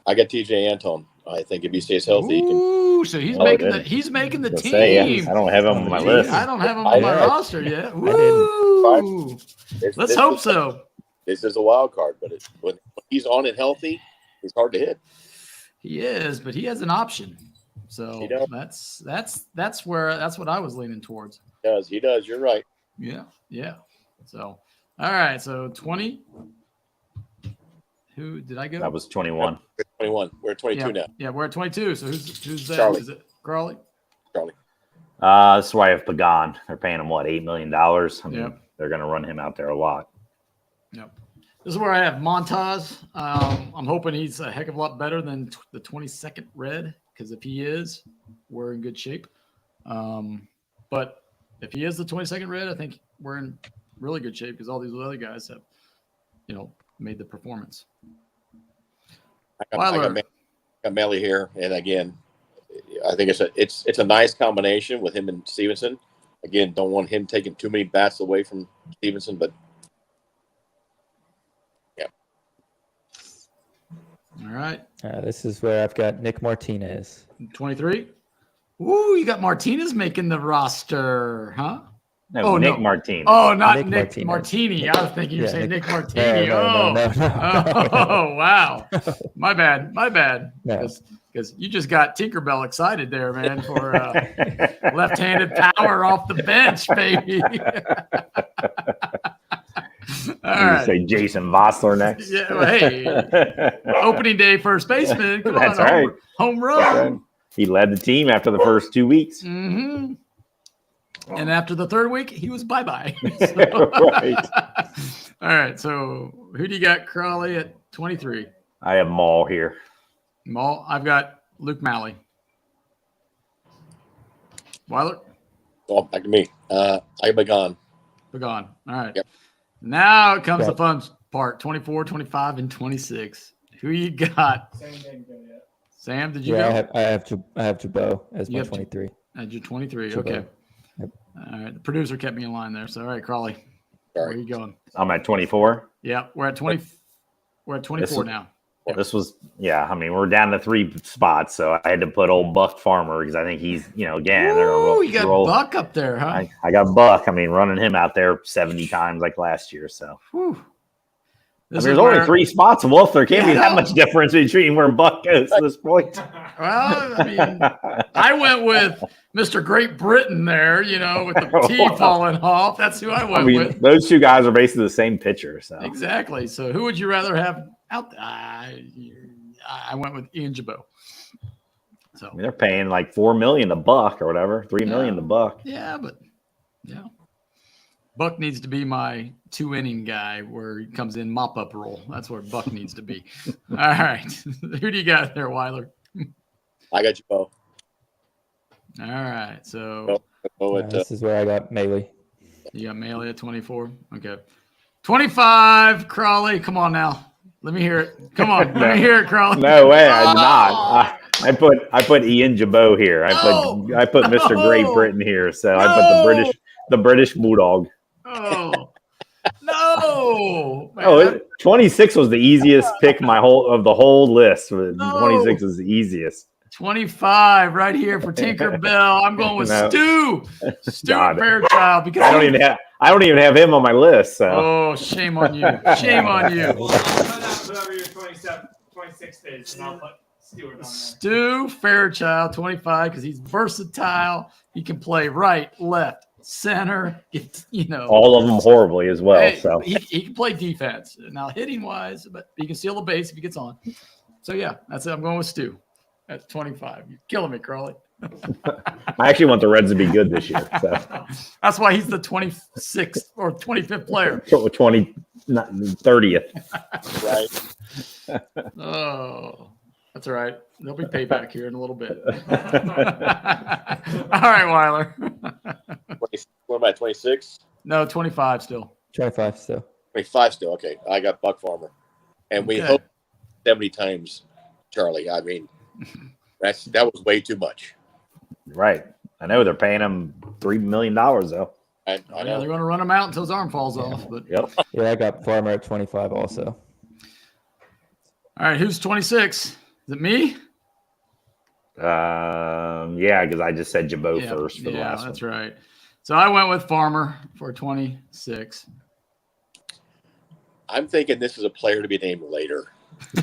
Speaker 2: I got TJ Antone. I think if he stays healthy, he can.
Speaker 1: Ooh, so he's
Speaker 4: Oh,
Speaker 1: making
Speaker 4: good.
Speaker 1: he's making the
Speaker 4: Let's
Speaker 1: team.
Speaker 4: say, yeah, I don't have him on my
Speaker 3: Gee,
Speaker 4: list.
Speaker 1: I don't have him
Speaker 2: I
Speaker 1: on my
Speaker 2: did.
Speaker 1: roster yet.
Speaker 3: I didn't.
Speaker 1: Woo! Let's
Speaker 2: This
Speaker 1: hope
Speaker 2: is-
Speaker 1: so.
Speaker 2: This is a wild card, but when he's on and healthy, he's hard to hit.
Speaker 1: He is, but he has an option. So
Speaker 2: He does.
Speaker 1: that's what I was leaning towards.
Speaker 2: He does. You're right.
Speaker 1: Yeah. So all right, so 20. Who did I go?
Speaker 4: That was 21.
Speaker 2: We're 21. We're at 22 now.
Speaker 1: Yeah, we're at 22. So who's that?
Speaker 2: Charlie.
Speaker 1: Is it Crawley?
Speaker 2: Charlie.
Speaker 4: This is why I have Pagan. They're paying him, $8 million? I mean,
Speaker 1: Yep.
Speaker 4: they're going to run him out there a lot.
Speaker 1: Yep. This is where I have Montaz. I'm hoping he's a heck of a lot better than the 22nd red, because if he is, we're in good shape. But if he is the 22nd red, I think we're in really good shape because all these other guys have, made the performance.
Speaker 2: I
Speaker 1: Weiler.
Speaker 2: got Melly here, and again, I think it's a nice combination with him and Stevenson. Again, don't want him taking too many bats away from Stevenson, but yeah.
Speaker 1: All right.
Speaker 3: This is where I've got Nick Martinez.
Speaker 1: 23. Ooh, you got Martinez making the roster, huh?
Speaker 4: No,
Speaker 1: Oh,
Speaker 4: Nick
Speaker 1: no.
Speaker 4: Martinez.
Speaker 1: Oh, not
Speaker 3: Nick
Speaker 1: Nick
Speaker 3: Martinez.
Speaker 1: Martini. I was thinking you were
Speaker 3: Yeah,
Speaker 1: saying
Speaker 3: Nick-
Speaker 1: Nick Martini.
Speaker 3: No.
Speaker 1: Oh, wow. My bad.
Speaker 3: No.
Speaker 1: Because because you just got Tinkerbell excited there, man, for left-handed power off the bench, baby. All right.
Speaker 4: Say Jason Vossler next.
Speaker 1: Yeah, well, hey, opening day first baseman. Come
Speaker 4: That's
Speaker 1: on,
Speaker 4: right.
Speaker 1: home run.
Speaker 4: He led the team after the first 2 weeks.
Speaker 1: Mm-hmm. And after the third week, he was bye-bye.
Speaker 4: Right.
Speaker 1: All right, so who do you got, Crawley, at 23?
Speaker 4: I have Maul here.
Speaker 1: Maul, I've got Luke Malley. Weiler?
Speaker 2: Oh, back to me. I Begon.
Speaker 1: Begone. All right.
Speaker 2: Yep.
Speaker 1: Now comes the fun part, 24, 25, and 26. Who you got?
Speaker 5: Sam didn't go yet.
Speaker 1: Sam, did you go?
Speaker 3: I have Jabot as my 23.
Speaker 1: At your 23.
Speaker 3: Jabot.
Speaker 1: Okay.
Speaker 3: Yep.
Speaker 1: All right. The producer kept me in line there. So, all right, Crawley. Where are
Speaker 2: Sorry.
Speaker 1: you going?
Speaker 4: I'm at 24.
Speaker 1: Yeah, we're at 20. We're at 24 now.
Speaker 4: Well, this was, I mean, we're down to 3 spots, so I had to put old Buck Farmer because I think he's, again, they're
Speaker 1: Oh,
Speaker 4: gonna
Speaker 1: you got
Speaker 4: roll.
Speaker 1: Buck up there, huh?
Speaker 4: I got Buck. I mean, running him out there 70 times like last year. So
Speaker 1: Whew.
Speaker 4: there's only 3 spots, Wolf. There can't be that much difference between where Buck goes at this point.
Speaker 1: Well, I mean, I went with Mr. Great Britain there, with the T falling off. That's who I went with.
Speaker 4: Those 2 guys are basically the same pitcher. So
Speaker 1: Exactly. So who would you rather have out? I went with Ian Jabot. So
Speaker 4: I mean, they're paying like $4 million a buck or whatever, $3 million a buck.
Speaker 1: Yeah, but Buck needs to be my 2-inning guy where he comes in mop-up role. That's where Buck needs to be. All right. Who do you got there, Weiler?
Speaker 2: I got you both.
Speaker 1: All right. So
Speaker 3: This is where I got Melee.
Speaker 1: you got Melee at 24. Okay. 25, Crawley. Come on now. Let me hear it. Come on. Let me hear it, Crawley.
Speaker 4: No way, I did not. I put Ian Jabot here. I put Mr. Great Britain here. So I put the British Bulldog.
Speaker 1: Oh. No.
Speaker 4: Man. 26 was the easiest pick of the whole list. 26 is the easiest.
Speaker 1: 25 right here for Tinkerbell. I'm going with Stu Fairchild because
Speaker 4: I don't even have him on my list. So.
Speaker 1: Oh, shame on you. Shame on you.
Speaker 5: Well, I'll cut out whoever your 26 is, and I'll put Stewart on there.
Speaker 1: Stu Fairchild, 25, because he's versatile. He can play right, left, center.
Speaker 4: All of them horribly as well. So
Speaker 1: he can play defense. Now, hitting wise, but he can steal the base if he gets on. So, yeah, that's it. I'm going with Stu at 25. You're killing me, Crawley.
Speaker 4: I actually want the Reds to be good this year. So.
Speaker 1: That's why he's the 26th or 25th player.
Speaker 4: 30th.
Speaker 2: Right.
Speaker 1: Oh, that's all right. There'll be payback here in a little bit. All right, Weiler.
Speaker 2: What am I, 26?
Speaker 1: No, 25 still.
Speaker 3: 25 still.
Speaker 2: 25 still. Okay. I got Buck Farmer. And we hope 70 times, Charlie. I mean, that was way too much.
Speaker 4: Right. I know they're paying him $3 million though.
Speaker 2: I know.
Speaker 1: They're going to run him out until his arm falls off. But
Speaker 4: Yep.
Speaker 3: Yeah, I got Farmer at 25 also.
Speaker 1: all right, who's 26? Is it me?
Speaker 4: Yeah, because I just said Jabot first for the last
Speaker 1: that's
Speaker 4: one.
Speaker 1: right. So I went with Farmer for 26.
Speaker 2: I'm thinking this is a player to be named later.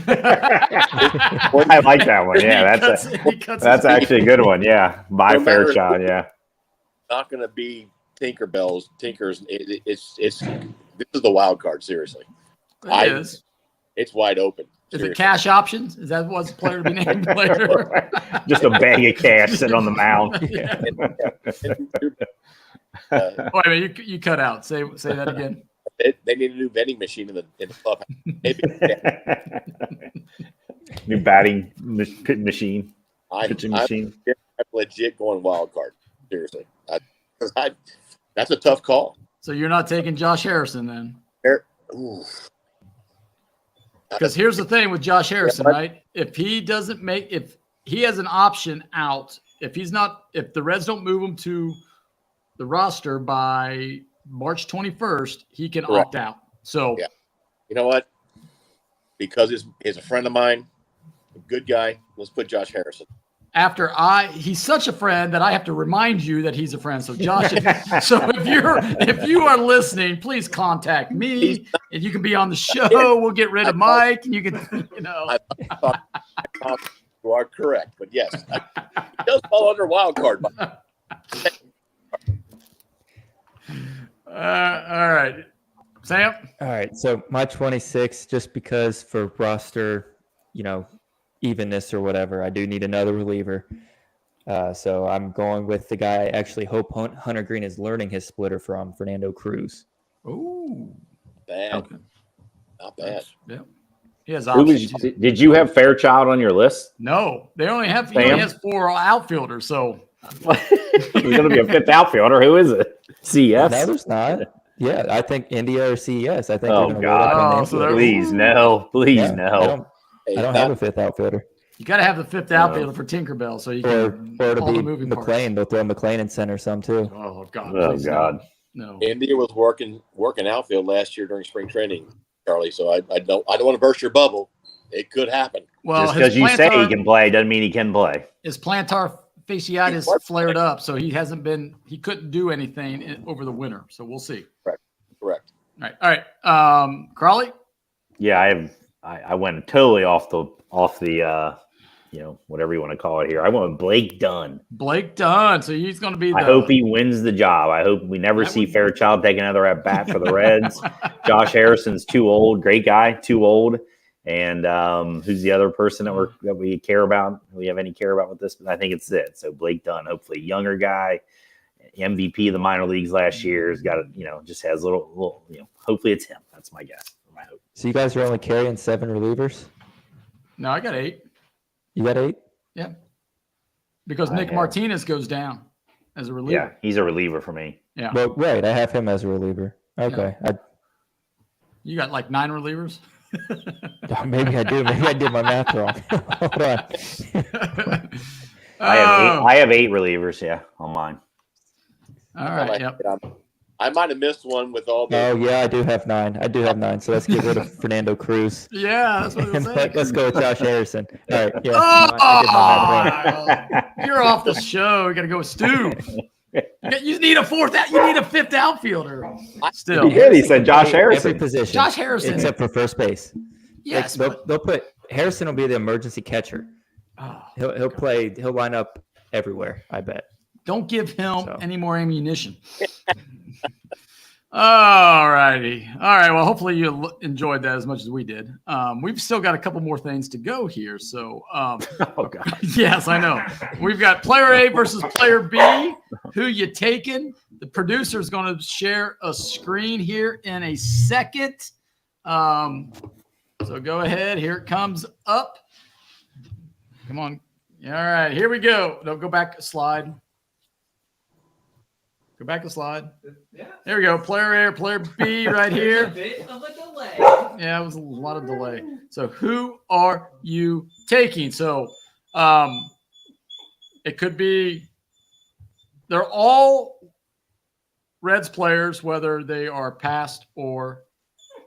Speaker 4: I like that one. Yeah, that's actually a good one. Yeah, by Fairchild. Yeah,
Speaker 2: not going to be Tinkers. It's this is the wild card. Seriously,
Speaker 1: It is.
Speaker 2: It's wide open.
Speaker 1: Is it cash options? Is that what's a player to be named later?
Speaker 4: Just a bag of cash sitting on the mound.
Speaker 1: Wait a minute, you cut out. Say that again.
Speaker 2: They need a new vending machine in the club. Maybe.
Speaker 4: New batting machine. Pitching machine.
Speaker 2: I'm legit going wild card. Seriously, that's a tough call.
Speaker 1: So you're not taking Josh Harrison then? Because here's the thing with Josh Harrison, right? If he has an option out, if the Reds don't move him to the roster by March 21st, he can opt out. So,
Speaker 2: you know what? Because he's a friend of mine, a good guy. Let's put Josh Harrison.
Speaker 1: He's such a friend that I have to remind you that he's a friend. So Josh, if you are listening, please contact me and you can be on the show. We'll get rid of Mike and you can,
Speaker 2: I thought You are correct, but yes, it does fall under wild card.
Speaker 1: All right, Sam.
Speaker 3: All right, so my 26, just because for roster, evenness or whatever, I do need another reliever. So I'm going with the guy I actually hope Hunter Green is learning his splitter from, Fernando Cruz.
Speaker 1: Ooh,
Speaker 2: Bad.
Speaker 1: okay.
Speaker 2: Not bad.
Speaker 1: Yeah, he has
Speaker 4: Who
Speaker 1: options.
Speaker 4: was? Did you have Fairchild on your list?
Speaker 1: No, they only have. He
Speaker 4: Sam?
Speaker 1: only has 4 outfielders. So
Speaker 4: He's going to be a fifth outfielder. Who is it? CS.
Speaker 3: No, there's not. Yeah, I think India or CES. I think
Speaker 4: Oh,
Speaker 3: they're going to
Speaker 4: God.
Speaker 3: load up on the
Speaker 1: So
Speaker 3: infield.
Speaker 1: they're-
Speaker 4: Please no. Please no.
Speaker 3: I don't have a fifth outfielder.
Speaker 1: you got to have the 5th outfielder for Tinkerbell, so you
Speaker 3: Or
Speaker 1: can
Speaker 3: it'll
Speaker 1: all
Speaker 3: be
Speaker 1: the moving parts.
Speaker 3: McLean. They'll throw McLean in center some too.
Speaker 1: Oh God!
Speaker 4: Oh
Speaker 1: please
Speaker 4: God.
Speaker 1: no.
Speaker 2: India was working outfield last year during spring training, Charlie. So I don't want to burst your bubble. It could happen.
Speaker 1: Well,
Speaker 4: Just
Speaker 1: his
Speaker 4: because you say he
Speaker 1: plantar-
Speaker 4: can play doesn't mean he can play.
Speaker 1: his plantar fasciitis flared up, so he couldn't do anything over the winter. So we'll see.
Speaker 2: Correct.
Speaker 1: All right. Crawley.
Speaker 4: Yeah, I went totally off the whatever you want to call it here. I went with Blake Dunn.
Speaker 1: Blake Dunn. So he's going to be.
Speaker 4: I hope he wins the job. I hope we never see Fairchild take another at bat for the Reds. Josh Harrison's too old. Great guy, too old. And who's the other person that we care about? Do we have any care about with this? But I think it's it. So Blake Dunn, hopefully younger guy, MVP of the minor leagues last year. Has got just has little. Hopefully it's him. That's my guess. My hope.
Speaker 3: So you guys are only carrying 7 relievers?
Speaker 1: No, I got 8.
Speaker 3: You got 8?
Speaker 1: Yeah. Because Nick Martinez goes down as a reliever.
Speaker 4: Yeah, he's a reliever for me.
Speaker 1: Yeah.
Speaker 3: Well, right. I have him as a reliever. Okay.
Speaker 1: You got like 9 relievers?
Speaker 3: Maybe I do. Maybe I did my math wrong. Hold on.
Speaker 4: I have 8 relievers. Yeah, on mine.
Speaker 1: All right. Yep.
Speaker 2: I might have missed one with all the.
Speaker 3: Oh yeah, I do have 9. So let's get rid of Fernando Cruz.
Speaker 1: Yeah, that's what I was saying.
Speaker 3: Let's go with Josh Harrison. All right. Yeah.
Speaker 1: I did my math wrong. You're off the show. You got to go with Stu. You need a 5th outfielder. Still,
Speaker 4: He did. He said Josh Harrison.
Speaker 3: Every position.
Speaker 1: Josh Harrison.
Speaker 3: Except for first base.
Speaker 1: Yes,
Speaker 3: they'll put Harrison will be the emergency catcher. He'll play. He'll line up everywhere. I bet.
Speaker 1: Don't give him any more ammunition. All righty. All right. Well, hopefully you enjoyed that as much as we did. We've still got a couple more things to go here. So,
Speaker 4: Oh God.
Speaker 1: yes, I know. We've got player A versus player B. Who you taking? The producer is going to share a screen here in a second. So go ahead. Here it comes up. Come on. All right. Here we go. No, go back a slide. Go back a slide.
Speaker 5: Yeah.
Speaker 1: There we go. Player A, player B right here.
Speaker 5: A bit of a delay.
Speaker 1: Yeah, it was a lot of delay. So who are you taking? So it could be they're all Reds players, whether they are past or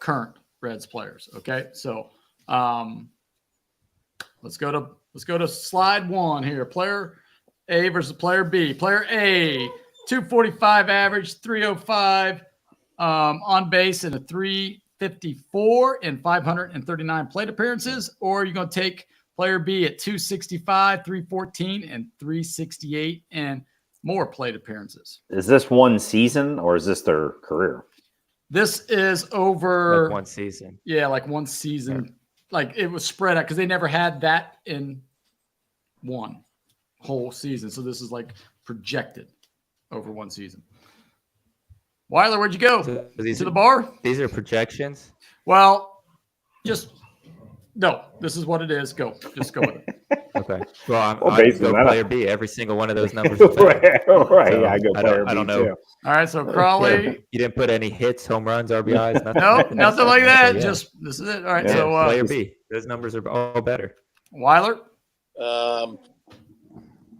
Speaker 1: current Reds players. Okay. So let's go to slide 1 here. Player A versus player B. Player A, 245 average, 305 on base, and a 354 and 539 plate appearances. Or you're going to take player B at 265, 314, and 368 and more plate appearances.
Speaker 4: Is this one season or is this their career?
Speaker 1: This is over
Speaker 3: Like one season.
Speaker 1: Yeah, like one season. Like it was spread out because they never had that in one whole season. So this is like projected over one season. Weiler, where'd you go?
Speaker 3: So
Speaker 1: To the bar?
Speaker 3: These are projections.
Speaker 1: Well, no. This is what it is. Just go with it.
Speaker 3: Okay. Well,
Speaker 4: Well,
Speaker 3: I
Speaker 4: based
Speaker 3: go
Speaker 4: on that-
Speaker 3: player B. Every single one of those numbers. Is
Speaker 4: right.
Speaker 3: better. So,
Speaker 4: Yeah, I go player
Speaker 3: I don't
Speaker 4: B
Speaker 3: know.
Speaker 4: too.
Speaker 1: All right. So Crawley.
Speaker 3: You didn't put any hits, home runs, RBIs, nothing.
Speaker 1: No, nothing like that.
Speaker 3: Yeah.
Speaker 1: Just this is it. All right.
Speaker 3: Yeah,
Speaker 1: So
Speaker 3: player B. Those numbers are all better.
Speaker 1: Weiler.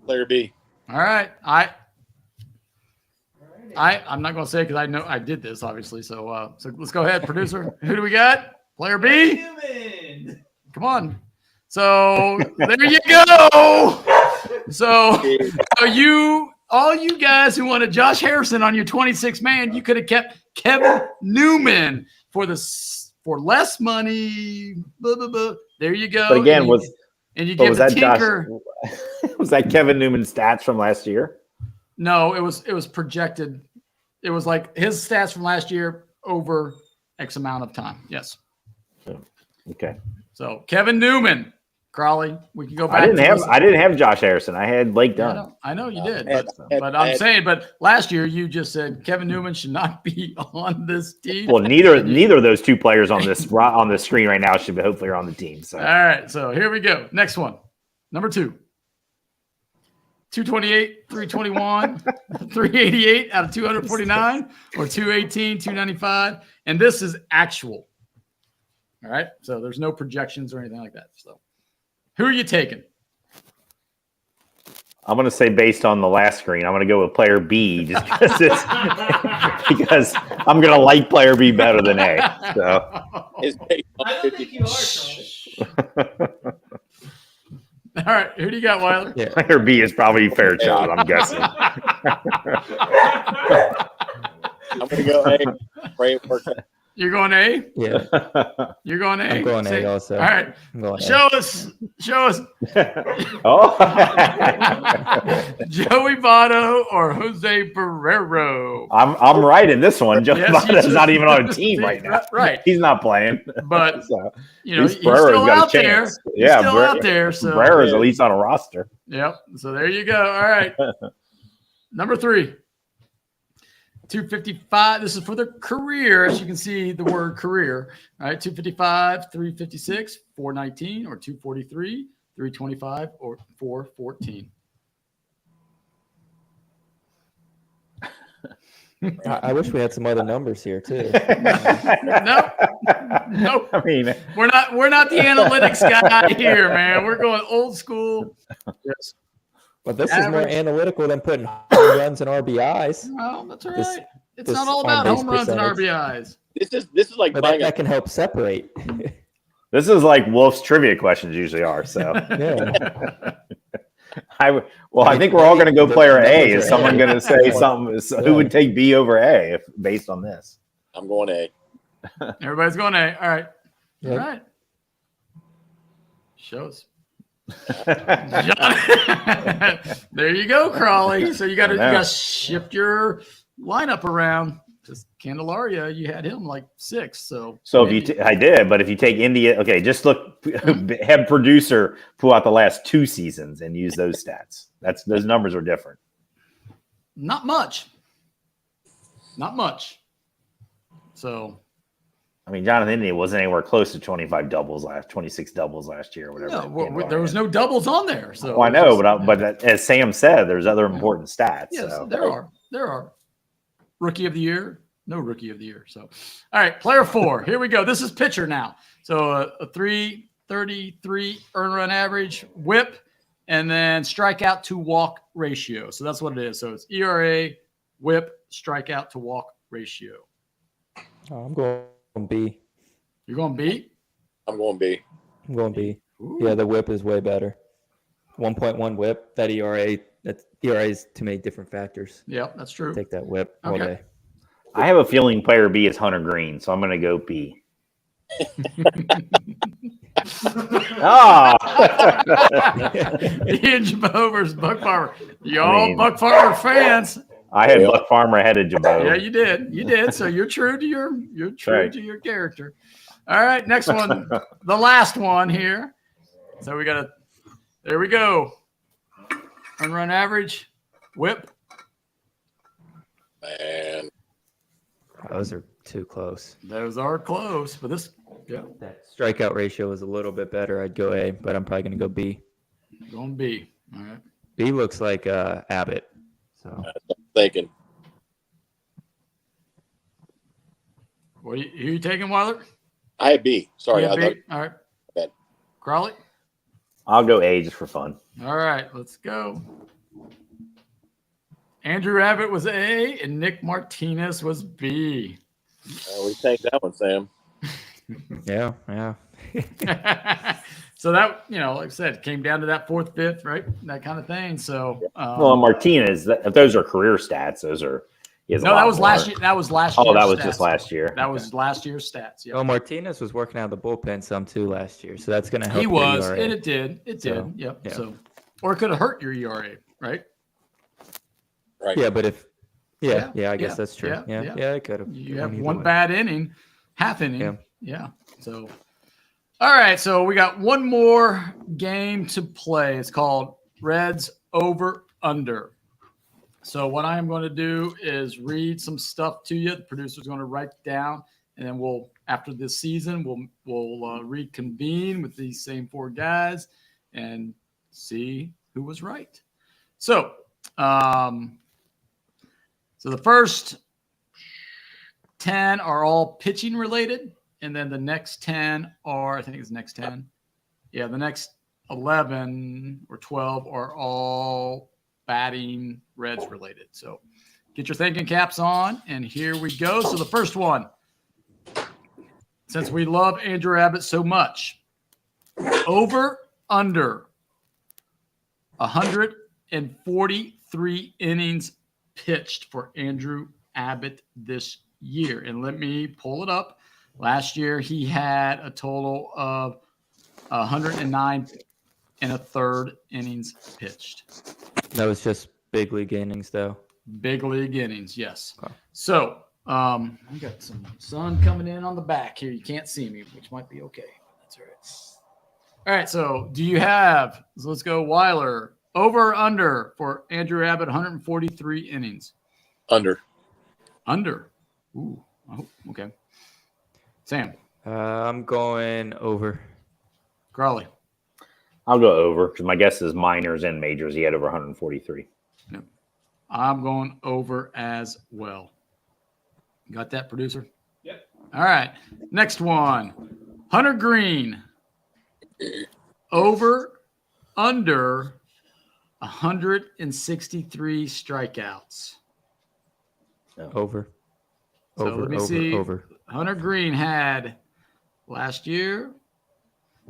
Speaker 2: Player B.
Speaker 1: All right. I'm not going to say because I know I did this obviously. So let's go ahead, producer. Who do we got? Player B.
Speaker 5: Newman.
Speaker 1: Come on. So there you go. So all you guys who wanted Josh Harrison on your 26 man, you could have kept Kevin Newman for less money. Blah, blah, blah. There you go.
Speaker 4: But again,
Speaker 1: and you
Speaker 4: But
Speaker 1: get
Speaker 4: was
Speaker 1: the
Speaker 4: that
Speaker 1: tinker.
Speaker 4: was that Kevin Newman's stats from last year?
Speaker 1: No, it was projected. It was like his stats from last year over X amount of time. Yes.
Speaker 4: Okay.
Speaker 1: So Kevin Newman, Crawley, we can go back.
Speaker 4: I didn't have Josh Harrison. I had Lake Dunn.
Speaker 1: I know you did,
Speaker 2: I
Speaker 1: but I'm saying, but last year you just said Kevin Newman should not be on this team.
Speaker 4: Well, neither of those two players on the screen right now should be hopefully are on the team. So
Speaker 1: All right, so here we go. Next one, number 2. 228, 321, 388 out of 249, or 218, 295, and this is actual. All right, so there's no projections or anything like that. So, who are you taking?
Speaker 4: I'm going to say based on the last screen, I'm going to go with player B just because because I'm going to like player B better than A. So
Speaker 5: I don't think you are, Charlie.
Speaker 1: All right, who do you got, Weiler?
Speaker 3: Yeah.
Speaker 4: player B is probably Fairchild, I'm guessing.
Speaker 2: I'm going to go A. Pray it works out.
Speaker 1: You're going A.
Speaker 3: Yeah.
Speaker 1: You're going A.
Speaker 3: I'm going A also.
Speaker 1: All right,
Speaker 3: I'm going A.
Speaker 1: show us.
Speaker 4: Oh,
Speaker 1: Joey Votto or Jose Barrero.
Speaker 4: I'm right in this one. Joe
Speaker 1: Yes,
Speaker 4: Votto's
Speaker 1: you-
Speaker 4: not even on a team right now.
Speaker 1: Right.
Speaker 4: He's not playing.
Speaker 1: But
Speaker 4: So,
Speaker 1: you know,
Speaker 4: at least
Speaker 1: he's
Speaker 4: Barrero's
Speaker 1: still
Speaker 4: got a
Speaker 1: out there.
Speaker 4: chance.
Speaker 1: He's
Speaker 4: Yeah,
Speaker 1: still out there. So
Speaker 4: Barrero's at least on a roster.
Speaker 1: Yep. So there you go. All right. Number 3. 255. This is for the career. As you can see, the word career. All right. 255, 356, 419, or 243, 325, or 414.
Speaker 3: I wish we had some other numbers here too.
Speaker 1: No.
Speaker 4: I mean,
Speaker 1: We're not the analytics guy here, man. We're going old school. Yes.
Speaker 3: But this is more
Speaker 1: Average.
Speaker 3: analytical than putting home runs and RBIs.
Speaker 1: Well, that's all
Speaker 3: This-
Speaker 1: right. It's
Speaker 3: this
Speaker 1: not all about
Speaker 3: on-base
Speaker 1: home runs and
Speaker 3: percentage.
Speaker 1: RBIs.
Speaker 2: This is like
Speaker 3: But
Speaker 2: buying
Speaker 3: that can help separate.
Speaker 4: this is like Wolf's trivia questions usually are. So
Speaker 3: Yeah.
Speaker 4: I think we're all going to go
Speaker 3: The
Speaker 4: player A.
Speaker 3: numbers
Speaker 4: Is
Speaker 3: are
Speaker 4: someone
Speaker 3: A.
Speaker 4: going to say something? Who would take B over A if based on this?
Speaker 2: I'm going A.
Speaker 1: Everybody's going A. All right.
Speaker 3: Yeah.
Speaker 1: All right. Shows. There you go, Crawley. So you got to shift your lineup around. Just Candelaria, you had him like 6. So
Speaker 4: if you, I did, but if you take India, okay, just look, have producer pull out the last 2 seasons and use those stats. Those numbers are different.
Speaker 1: not much. Not much. So
Speaker 4: I mean, Jonathan India wasn't anywhere close to 26 doubles last year, or whatever.
Speaker 1: there was no doubles on there. So
Speaker 4: Well, I know, but as Sam said, there's other important stats.
Speaker 1: yes,
Speaker 4: So.
Speaker 1: there are. Rookie of the year, no rookie of the year. So, all right, player 4. Here we go. This is pitcher now. So a 3.33 earn run average, WHIP, and then strikeout to walk ratio. So that's what it is. So it's ERA, WHIP, strikeout to walk ratio.
Speaker 3: Oh, I'm going B.
Speaker 1: You're going B?
Speaker 2: I'm going B.
Speaker 3: I'm going B.
Speaker 1: Ooh.
Speaker 3: Yeah, the whip is way better. 1.1 whip. That ERA is too many different factors.
Speaker 1: Yeah, that's true.
Speaker 3: Take that whip all
Speaker 1: Okay.
Speaker 3: day.
Speaker 4: I have a feeling player B is Hunter Green, so I'm going to go B.
Speaker 1: Ian Jabot versus Buck Farmer. Y'all
Speaker 4: I mean-
Speaker 1: Buck Farmer fans.
Speaker 4: I had
Speaker 2: Yeah.
Speaker 4: Buck Farmer ahead of Jabot.
Speaker 1: Yeah, you did. You did. So you're true to your
Speaker 4: Right.
Speaker 1: to your character. All right, next one. The last one here. So there we go. Earn run average, whip.
Speaker 2: Man,
Speaker 3: Those are too close.
Speaker 1: Those are close, but yeah,
Speaker 3: That strikeout ratio is a little bit better. I'd go A, but I'm probably going to go B.
Speaker 1: going B. All right.
Speaker 3: B looks like Abbott. So
Speaker 2: thinking.
Speaker 1: Who are you taking, Weiler?
Speaker 2: I had B. Sorry,
Speaker 1: You
Speaker 2: I
Speaker 1: have
Speaker 2: thought
Speaker 1: B? All right.
Speaker 2: Bad.
Speaker 1: Crawley?
Speaker 4: I'll go A just for fun.
Speaker 1: All right, let's go. Andrew Abbott was A, and Nick Martinez was B.
Speaker 2: we take that one, Sam.
Speaker 3: yeah.
Speaker 1: So that, like I said, came down to that 4th, 5th, right? That kind of thing. So,
Speaker 4: Well, Martinez, if those are career stats, those are, He has a
Speaker 1: No,
Speaker 4: lot
Speaker 1: that was
Speaker 4: more.
Speaker 1: last year. That was last year.
Speaker 4: Oh, that was just last year.
Speaker 1: That was last year's stats. Yeah.
Speaker 3: Oh, Martinez was working out of the bullpen some too last year, so that's going to help.
Speaker 1: He
Speaker 3: your
Speaker 1: was,
Speaker 3: ERA.
Speaker 1: and it did. It did.
Speaker 3: So,
Speaker 1: Yep.
Speaker 3: yeah.
Speaker 1: So, or it could have hurt your ERA, right?
Speaker 2: Right.
Speaker 3: Yeah, but if
Speaker 1: Yeah,
Speaker 3: I guess
Speaker 1: yeah,
Speaker 3: that's true.
Speaker 1: yeah,
Speaker 3: Yeah, it could have.
Speaker 1: You have one bad inning, half inning.
Speaker 3: Yeah.
Speaker 1: Yeah. So, all right. So we got one more game to play. It's called Reds Over Under. So what I am going to do is read some stuff to you. The producer's going to write down, and then we'll, after this season, we'll reconvene with these same four guys and see who was right. So, so the first 10 are all pitching related, and then the next 10 are, I think it's next 10. Yeah, the next 11 or 12 are all batting Reds related. So get your thinking caps on, and here we go. So the first one, since we love Andrew Abbott so much, over under 143 innings pitched for Andrew Abbott this year. And let me pull it up. Last year, he had a total of 109 and a third innings pitched.
Speaker 3: That was just big league innings, though.
Speaker 1: Big league innings, yes.
Speaker 3: Okay.
Speaker 1: So, I got some sun coming in on the back here. You can't see me, which might be okay. That's all right. All right, so do you have, so let's go Weiler, over or under for Andrew Abbott, 143 innings?
Speaker 2: Under.
Speaker 1: Under. Ooh, oh, okay. Sam.
Speaker 3: I'm going over.
Speaker 1: Crawley.
Speaker 4: I'll go over because my guess is minors and majors. He had over 143.
Speaker 1: Yep. I'm going over as well. Got that, producer?
Speaker 5: Yep.
Speaker 1: All right. Next one. Hunter Green. Over, under 163 strikeouts.
Speaker 3: Over.
Speaker 1: So
Speaker 3: Over,
Speaker 1: let me
Speaker 3: over,
Speaker 1: see.
Speaker 3: over.
Speaker 1: Hunter Green had last year,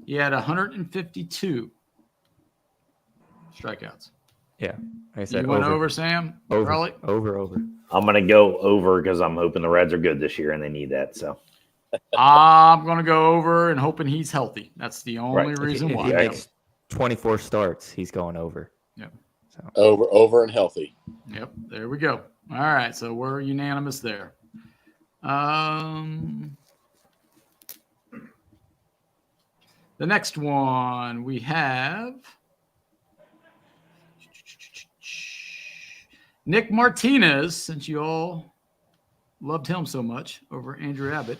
Speaker 1: he had 152 strikeouts.
Speaker 3: Yeah. Like I said,
Speaker 1: You went over, Sam?
Speaker 3: Over.
Speaker 1: Crawley?
Speaker 3: Over.
Speaker 4: I'm going to go over because I'm hoping the Reds are good this year and they need that. So
Speaker 1: I'm going to go over and hoping he's healthy. That's the only
Speaker 4: Right.
Speaker 1: reason
Speaker 3: If
Speaker 1: why.
Speaker 3: he
Speaker 1: Yep.
Speaker 3: makes 24 starts, he's going over.
Speaker 1: Yep.
Speaker 3: So
Speaker 2: Over and healthy.
Speaker 1: Yep. There we go. All right. So we're unanimous there. The next one we have Nick Martinez, since you all loved him so much over Andrew Abbott.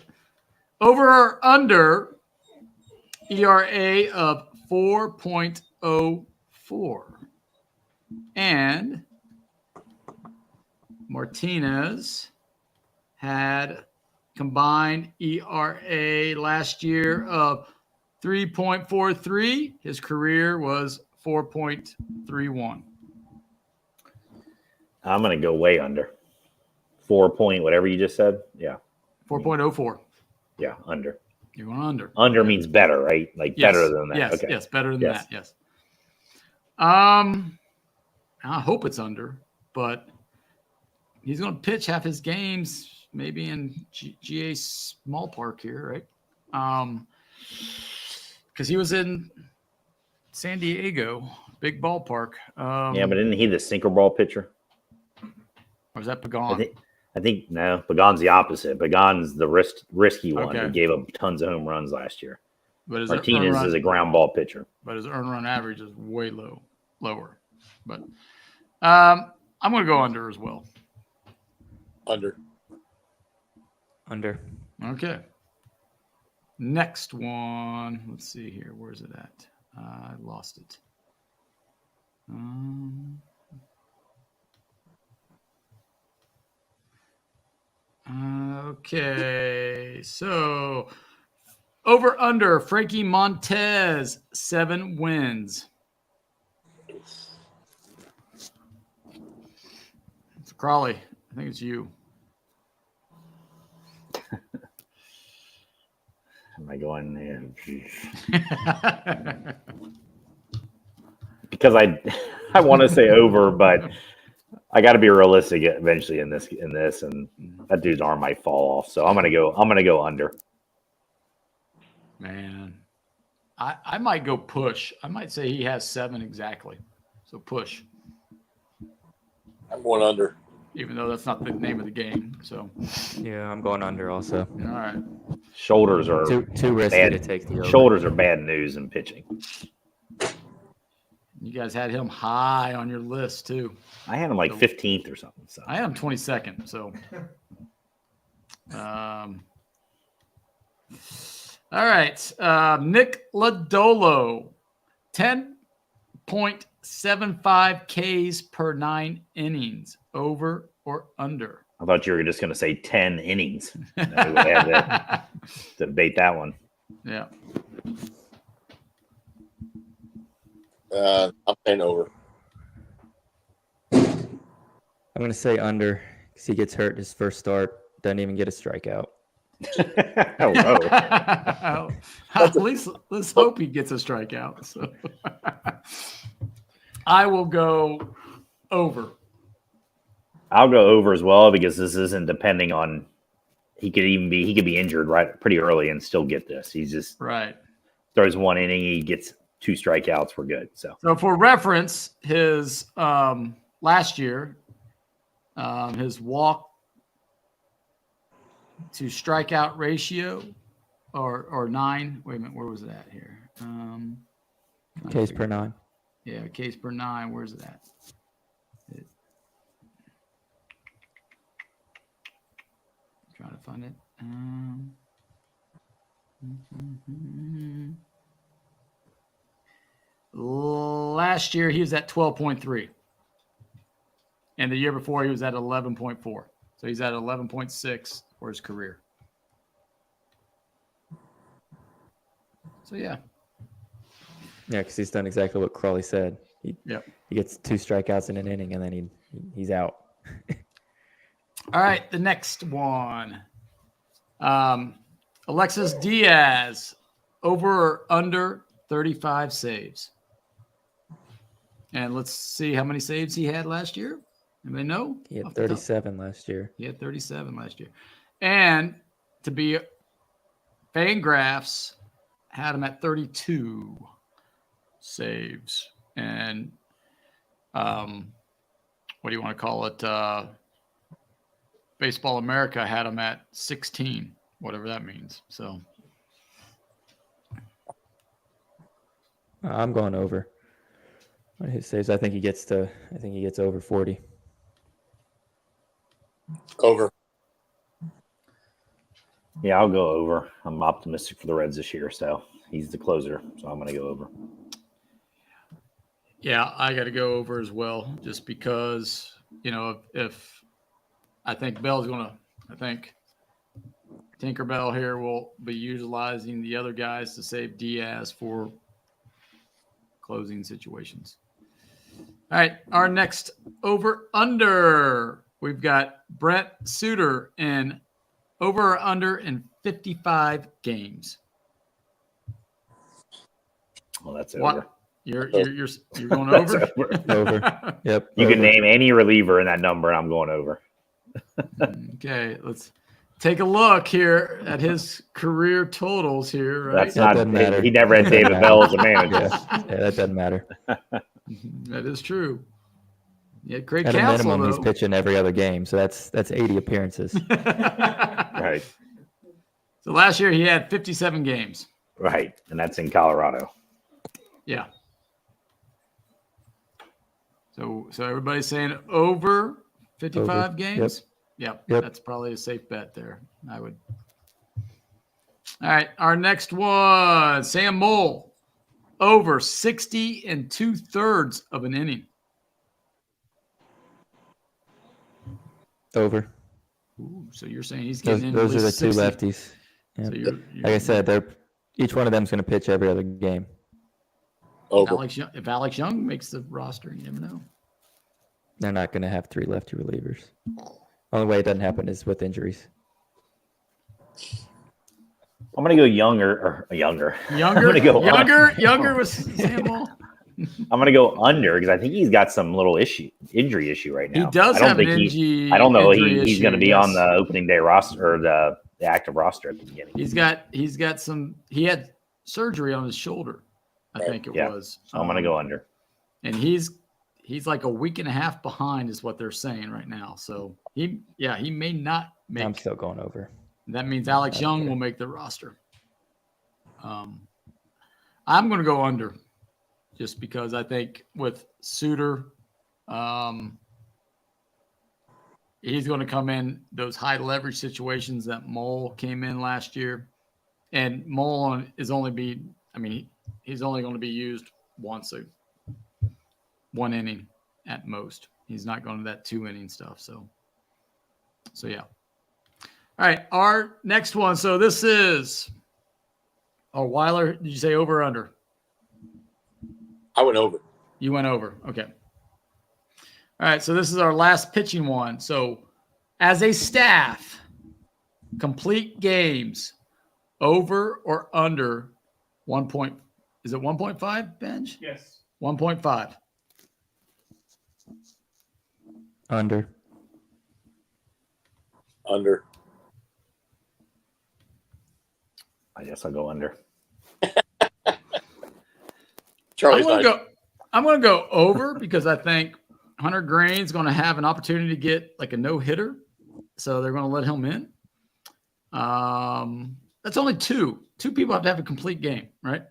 Speaker 1: Over or under ERA of 4.04. And Martinez had combined ERA last year of 3.43. His career was 4.31.
Speaker 4: I'm going to go way under 4 point, whatever you just said. Yeah.
Speaker 1: 4.04.
Speaker 4: Yeah. Under.
Speaker 1: You're going under.
Speaker 4: Under means better, right? Like
Speaker 1: Yes,
Speaker 4: better than that.
Speaker 1: Yes,
Speaker 4: Okay.
Speaker 1: yes, better than
Speaker 4: Yes.
Speaker 1: that, yes. I hope it's under, but he's going to pitch half his games maybe in GA small park here, right? Because he was in San Diego, big ballpark.
Speaker 4: Yeah, but isn't he the sinker ball pitcher?
Speaker 1: Or was that Pagan?
Speaker 4: I think no. Pagan's the opposite. Pagan's the risky one
Speaker 1: Okay.
Speaker 4: who gave up tons of home runs last year.
Speaker 1: But his
Speaker 4: Martinez
Speaker 1: earned
Speaker 4: is a
Speaker 1: run,
Speaker 4: ground ball pitcher.
Speaker 1: but his earned run average is way lower. But I'm going to go under as well.
Speaker 2: Under.
Speaker 3: under.
Speaker 1: Okay. Next one. Let's see here. Where's it at? I lost it. Okay. So over under Frankie Montez, 7 wins. It's Crawley. I think it's you.
Speaker 4: Am I going there? Because I want to say over, but I got to be realistic eventually in this, and that dude's arm might fall off. So I'm gonna go under.
Speaker 1: Man, I might go push. I might say he has 7 exactly. So push,
Speaker 2: I'm going under.
Speaker 1: even though that's not the name of the game. So
Speaker 3: Yeah, I'm going under also.
Speaker 1: all right.
Speaker 4: Shoulders are
Speaker 3: Too risky
Speaker 4: bad.
Speaker 3: to take the over.
Speaker 4: Shoulders are bad news in pitching.
Speaker 1: You guys had him high on your list too.
Speaker 4: I had him like 15th or something. So
Speaker 1: I had him 22nd. So, all right. Nick Lodolo, 10.75 Ks per 9 innings, over or under?
Speaker 4: I thought you were just going to say 10 innings. We would have to debate that one.
Speaker 1: Yeah.
Speaker 2: I'm saying over.
Speaker 3: I'm going to say under because he gets hurt his first start, doesn't even get a strikeout.
Speaker 4: Oh, no.
Speaker 1: At least let's hope he gets a strikeout. So I will go over.
Speaker 4: I'll go over as well because this isn't depending on. He could be injured right pretty early and still get this. He's just
Speaker 1: Right.
Speaker 4: throws 1 inning, he gets 2 strikeouts. We're good. So
Speaker 1: for reference, his last year, his walk to strikeout ratio or 9. Wait a minute, where was it at here?
Speaker 3: Ks per 9.
Speaker 1: Yeah, Ks per 9. Where's it at? Trying to find it. Last year he was at 12.3, and the year before he was at 11.4. So he's at 11.6 for his career. So yeah,
Speaker 3: because he's done exactly what Crawley said. He gets 2 strikeouts in an inning, and then he's out.
Speaker 1: All right, the next one. Alexis Diaz, over or under 35 saves. And let's see how many saves he had last year. Anybody know?
Speaker 3: He had 37 last year.
Speaker 1: He had 37 last year. And to be Fangraphs had him at 32 saves. And what do you want to call it? Baseball America had him at 16, whatever that means. So
Speaker 3: I'm going over. His saves, I think he gets over 40.
Speaker 2: Over.
Speaker 4: yeah, I'll go over. I'm optimistic for the Reds this year. So he's the closer. So I'm going to go over.
Speaker 1: yeah, I got to go over as well, just because, if I think I think Tinkerbell here will be utilizing the other guys to save Diaz for closing situations. All right, our next over-under. We've got Brent Suter in over or under in 55 games.
Speaker 4: Well, that's
Speaker 1: What?
Speaker 4: over.
Speaker 1: You're going over?
Speaker 3: Over. Yep.
Speaker 4: You
Speaker 3: over.
Speaker 4: can name any reliever in that number, and I'm going over.
Speaker 1: Okay, let's take a look here at his career totals here, right?
Speaker 4: That's
Speaker 3: That
Speaker 4: not.
Speaker 3: doesn't matter.
Speaker 4: He never had David Bell as a manager.
Speaker 3: Yeah, that doesn't matter.
Speaker 1: That is true. Yeah, Craig
Speaker 3: At a
Speaker 1: Counsell,
Speaker 3: minimum, he's
Speaker 1: though.
Speaker 3: pitching every other game, so that's 80 appearances.
Speaker 4: Right.
Speaker 1: So last year he had 57 games.
Speaker 4: Right. And that's in Colorado.
Speaker 1: Yeah. So everybody's saying over 55
Speaker 3: Over.
Speaker 1: games? Yep.
Speaker 3: Yep.
Speaker 1: That's probably a safe bet there. I would. All right. Our next one, Sam Mole, over 60 2/3 of an inning.
Speaker 3: Over.
Speaker 1: Ooh, so you're saying he's getting in
Speaker 3: Those
Speaker 1: at
Speaker 3: are the
Speaker 1: least
Speaker 3: two
Speaker 1: 60.
Speaker 3: lefties. Yep.
Speaker 1: So you're
Speaker 3: Like I said, each one of them is going to pitch every other game.
Speaker 2: Over.
Speaker 1: if Alex Young makes the roster, you never know.
Speaker 3: They're not going to have 3 lefty relievers. Only way it doesn't happen is with injuries.
Speaker 4: I'm going to go younger. I'm
Speaker 1: Younger,
Speaker 4: gonna go
Speaker 1: younger was Sam Mole.
Speaker 4: I'm gonna go under because I think he's got some little injury issue right now.
Speaker 1: He does
Speaker 4: I don't
Speaker 1: have
Speaker 4: think
Speaker 1: an injury.
Speaker 4: I don't know
Speaker 1: injury
Speaker 4: he's
Speaker 1: issue,
Speaker 4: going to be
Speaker 1: yes.
Speaker 4: on the opening day roster or the active roster at the beginning.
Speaker 1: He's got some. He had surgery on his shoulder, I think it was.
Speaker 4: So I'm going to go under.
Speaker 1: And he's like a week and a half behind, is what they're saying right now. So he may not make.
Speaker 3: I'm still going over.
Speaker 1: That means Alex Young will make the roster. I'm going to go under, just because I think with Suter, he's going to come in those high leverage situations that Mole came in last year, and Mole he's only going to be used one inning at most. He's not going to that 2 inning stuff. So yeah. All right, our next one. So this is, Weiler, did you say over or under?
Speaker 2: I went over.
Speaker 1: You went over. Okay. All right, so this is our last pitching one. So as a staff, complete games, over or under 1 point. Is it 1.5, Benj?
Speaker 5: Yes.
Speaker 1: 1.5.
Speaker 3: Under.
Speaker 2: Under.
Speaker 4: I guess I'll go under.
Speaker 2: Charlie's
Speaker 1: I'm going to go over because I think Hunter Green's going to have an opportunity to get like a no-hitter. So they're going to let him in. That's only two. Two people have to have a complete game, right?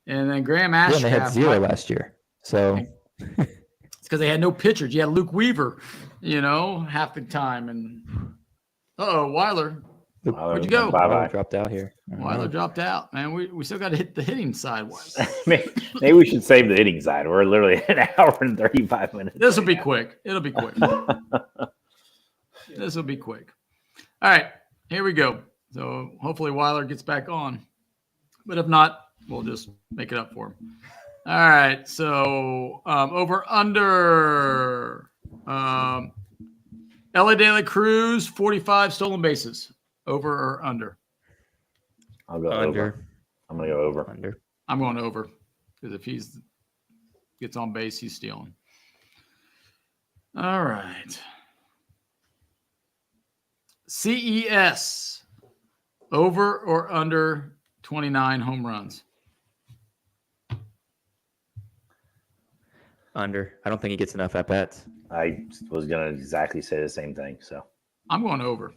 Speaker 1: And then Graham Ashcraft.
Speaker 3: They had 0 last year. So
Speaker 1: it's because they had no pitchers. You had Luke Weaver, half the time. And Weiler. Where'd you go?
Speaker 3: Weiler dropped out here.
Speaker 1: Weiler dropped out, man. We still got to hit the hitting side.
Speaker 4: Maybe we should save the hitting side. We're literally an hour and 35 minutes.
Speaker 1: This will be quick. It'll be quick. This will be quick. All right, here we go. So hopefully Weiler gets back on. But if not, we'll just make it up for him. All right, so over under LA De La Cruz, 45 stolen bases. Over or under?
Speaker 4: I'll go
Speaker 3: under.
Speaker 4: Over. I'm going to go over.
Speaker 3: Under.
Speaker 1: I'm going over because if he gets on base, he's stealing. All right. CES, over or under 29 home runs?
Speaker 3: Under. I don't think he gets enough at bats.
Speaker 4: I was going to exactly say the same thing. So
Speaker 1: I'm going over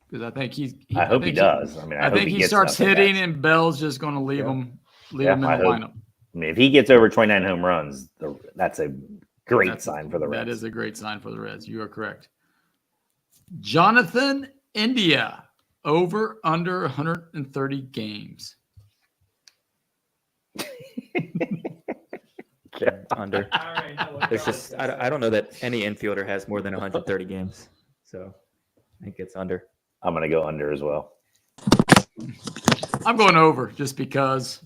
Speaker 1: because I think
Speaker 4: I hope he does.
Speaker 1: I think he starts hitting, and Bell's just going to leave him in the lineup.
Speaker 4: I mean, if he gets over 29 home runs, that's a great sign for the Reds.
Speaker 1: That is a great sign for the Reds. You are correct. Jonathan India, over under 130 games.
Speaker 3: Under.
Speaker 5: All right.
Speaker 3: There's just I don't know that any infielder has more than 130 games. So I think it's under.
Speaker 4: I'm going to go under as well.
Speaker 1: I'm going over just because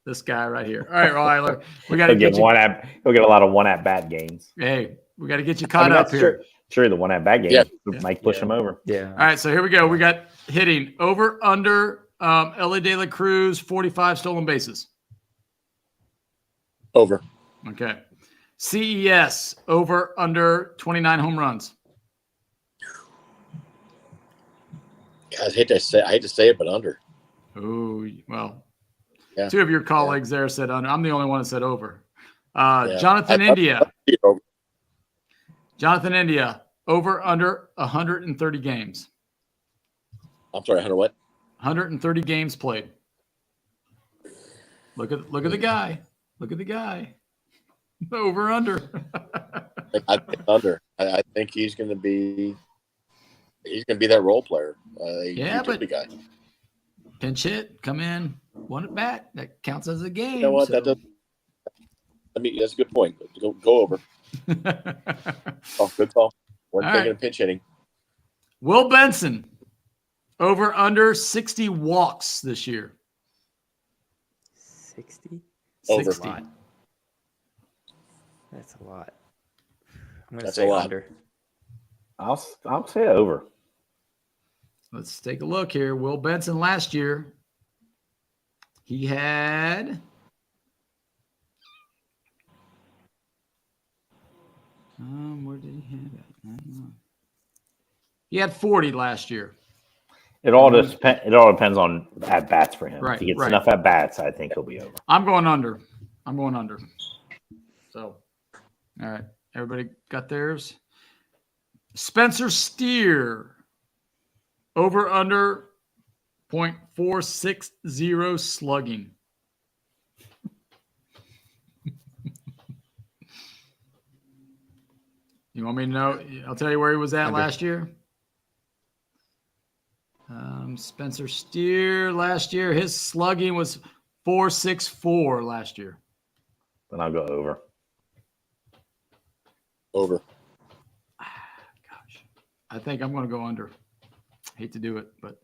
Speaker 1: this guy right here. All right, Weiler. We got to
Speaker 4: He'll get a lot of one at bat games.
Speaker 1: Hey, we got to get you caught up here.
Speaker 4: Sure, the one at bat games might push him over.
Speaker 3: Yeah.
Speaker 1: All right, so here we go. We got hitting over under LA De La Cruz, 45 stolen bases.
Speaker 2: Over.
Speaker 1: Okay. CES, over under 29 home runs.
Speaker 2: Guys, I hate to say it, but under.
Speaker 1: Oh, well.
Speaker 2: Yeah.
Speaker 1: Two of your colleagues there said under. I'm the only one that said over. Jonathan India. Jonathan India, over under 130 games.
Speaker 2: I'm sorry, 100 what?
Speaker 1: 130 games played. Look at the guy. Look at the guy. Over under.
Speaker 2: I think under. I think he's going to be that role player.
Speaker 1: But
Speaker 2: guy.
Speaker 1: Pinch hit, come in, one at bat. That counts as a game.
Speaker 2: You know what?
Speaker 1: So.
Speaker 2: That's a good point. Go over. Oh, good call. We're taking a pinch hitting.
Speaker 1: Will Benson, over under 60 walks this year.
Speaker 3: 60?
Speaker 2: Over.
Speaker 1: 60.
Speaker 3: That's a lot. I'm going to say under.
Speaker 4: I'll say over.
Speaker 1: Let's take a look here. Will Benson last year, he had What did he have? I don't know. He had 40 last year.
Speaker 4: It all depends on at bats for him.
Speaker 1: Right,
Speaker 4: If he gets
Speaker 1: right.
Speaker 4: enough at bats, I think he'll be over.
Speaker 1: I'm going under. So, all right. Everybody got theirs? Spencer Steer. Over under .460 slugging. You want me to know? I'll tell you where he was at last year. Spencer Steer last year, his slugging was .464 last year.
Speaker 4: Then I'll go over.
Speaker 2: Over.
Speaker 1: Gosh, I think I'm going to go under. Hate to do it, but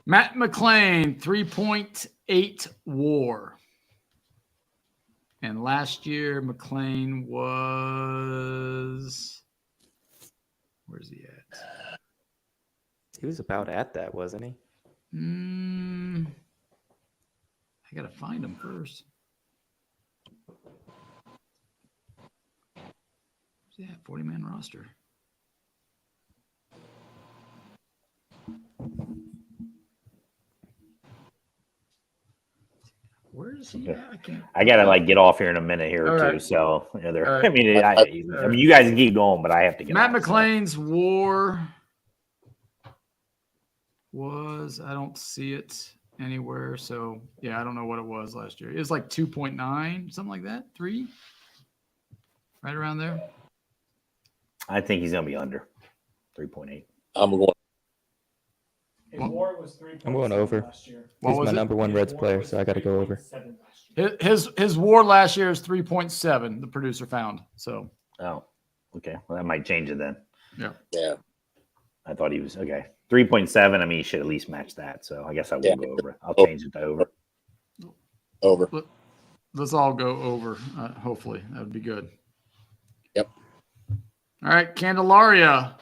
Speaker 1: Matt McClain, 3.8 WAR. And last year, McClain was, where's he at?
Speaker 3: He was about at that, wasn't he?
Speaker 1: I got to find him first. Where's he at? 40-man roster. Where is he at?
Speaker 4: I gotta get off here in a minute here or two.
Speaker 1: Right.
Speaker 4: So
Speaker 1: Right.
Speaker 4: I mean, you guys can keep going, but I have to get
Speaker 1: Matt
Speaker 4: off,
Speaker 1: McClain's WAR was, I don't see it anywhere. So yeah, I don't know what it was last year. It was like 2.9, something like that. 3, right around there.
Speaker 4: I think he's gonna be under 3.8.
Speaker 2: I'm going.
Speaker 5: His WAR was 3.7
Speaker 3: I'm going over.
Speaker 5: last year.
Speaker 1: What
Speaker 3: He's
Speaker 1: was
Speaker 3: my
Speaker 1: it?
Speaker 3: number one
Speaker 5: His
Speaker 3: Reds
Speaker 5: WAR
Speaker 3: player,
Speaker 5: was
Speaker 3: so I got to go over.
Speaker 5: 3.7 last year.
Speaker 1: His WAR last year is 3.7. The producer found. So
Speaker 4: Oh, okay. Well, that might change it then.
Speaker 2: Yeah.
Speaker 4: I thought he was okay. 3.7. I mean, he should at least match that. So I guess I will
Speaker 2: Yeah.
Speaker 4: go over. I'll change it to over.
Speaker 2: Over.
Speaker 1: let's all go over. Hopefully that would be good.
Speaker 2: Yep.
Speaker 1: All right, Candelaria,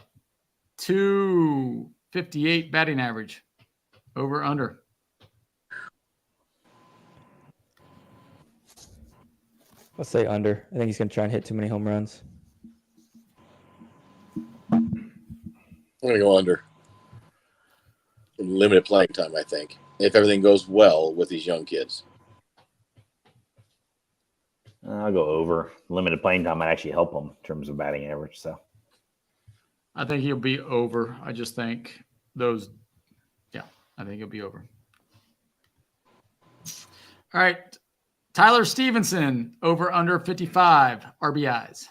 Speaker 1: 258 batting average. Over under.
Speaker 3: I'll say under. I think he's going to try and hit too many home runs.
Speaker 2: I'm going to go under. Limited playing time, I think, if everything goes well with these young kids.
Speaker 4: I'll go over. Limited playing time might actually help him in terms of batting average. So
Speaker 1: I think he'll be over. I just think those, I think he'll be over. All right. Tyler Stevenson, over under 55 RBIs.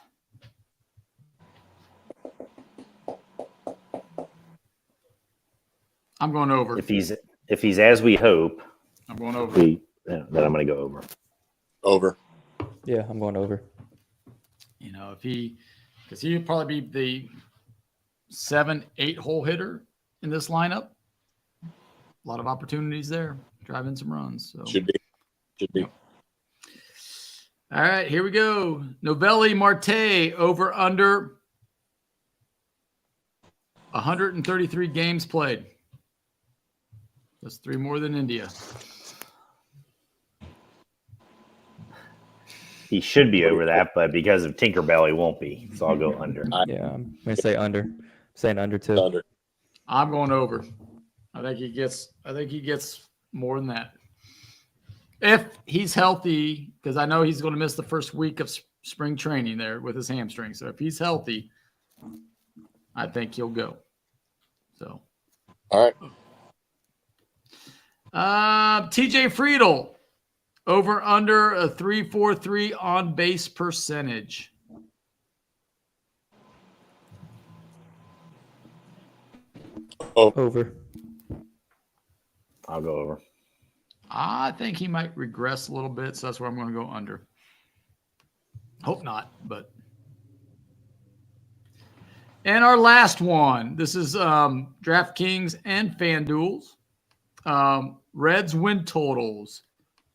Speaker 1: I'm going over.
Speaker 4: if he's as we hope,
Speaker 1: I'm going over.
Speaker 4: then I'm going to go over.
Speaker 2: Over.
Speaker 3: Yeah, I'm going over.
Speaker 1: You know, because he'd probably be the 7-8 hole hitter in this lineup. A lot of opportunities there, driving some runs. So
Speaker 2: Should be.
Speaker 1: All right, here we go. Novelli Marte, over under 133 games played. That's 3 more than India.
Speaker 4: He should be over that, but because of Tinkerbell, he won't be. So I'll go under.
Speaker 3: Yeah, I'm going to say under. I'm saying under too.
Speaker 2: Under.
Speaker 1: I'm going over. I think he gets more than that. If he's healthy, because I know he's going to miss the first week of spring training there with his hamstring. So if he's healthy, I think he'll go. So,
Speaker 2: All right.
Speaker 1: TJ Friedel, over under a 3.43 on base percentage.
Speaker 3: Over.
Speaker 4: I'll go over.
Speaker 1: I think he might regress a little bit, so that's where I'm going to go under. Hope not, but. And our last one. This is DraftKings and FanDuel's. Reds win totals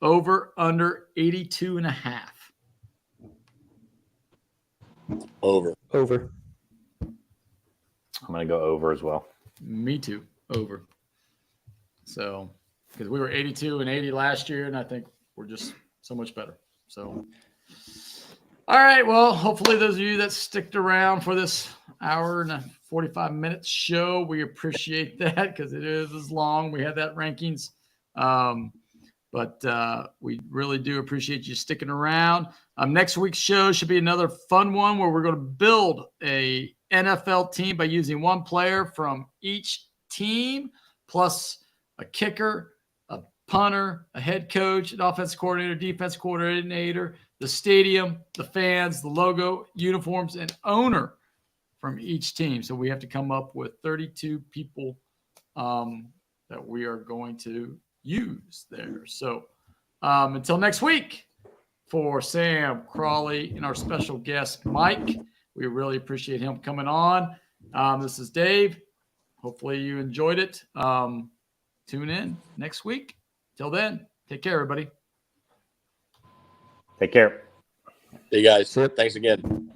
Speaker 1: over under 82.5.
Speaker 2: Over.
Speaker 3: Over.
Speaker 4: I'm going to go over as well.
Speaker 1: Me too. Over. So, because we were 82 and 80 last year, and I think we're just so much better. So, all right. Well, hopefully those of you that sticked around for this hour and 45 minutes show, we appreciate that because it is long. We had that rankings. But we really do appreciate you sticking around. Next week's show should be another fun one where we're going to build a NFL team by using one player from each team, plus a kicker, a punter, a head coach, an offense coordinator, defense coordinator, the stadium, the fans, the logo, uniforms, and owner from each team. So we have to come up with 32 people that we are going to use there. So until next week, for Sam, Crawley, and our special guest, Mike, we really appreciate him coming on. This is Dave. Hopefully you enjoyed it. Tune in next week. Till then, take care, everybody.
Speaker 4: Take care.
Speaker 2: Hey, guys.
Speaker 3: Yep.
Speaker 2: Thanks again.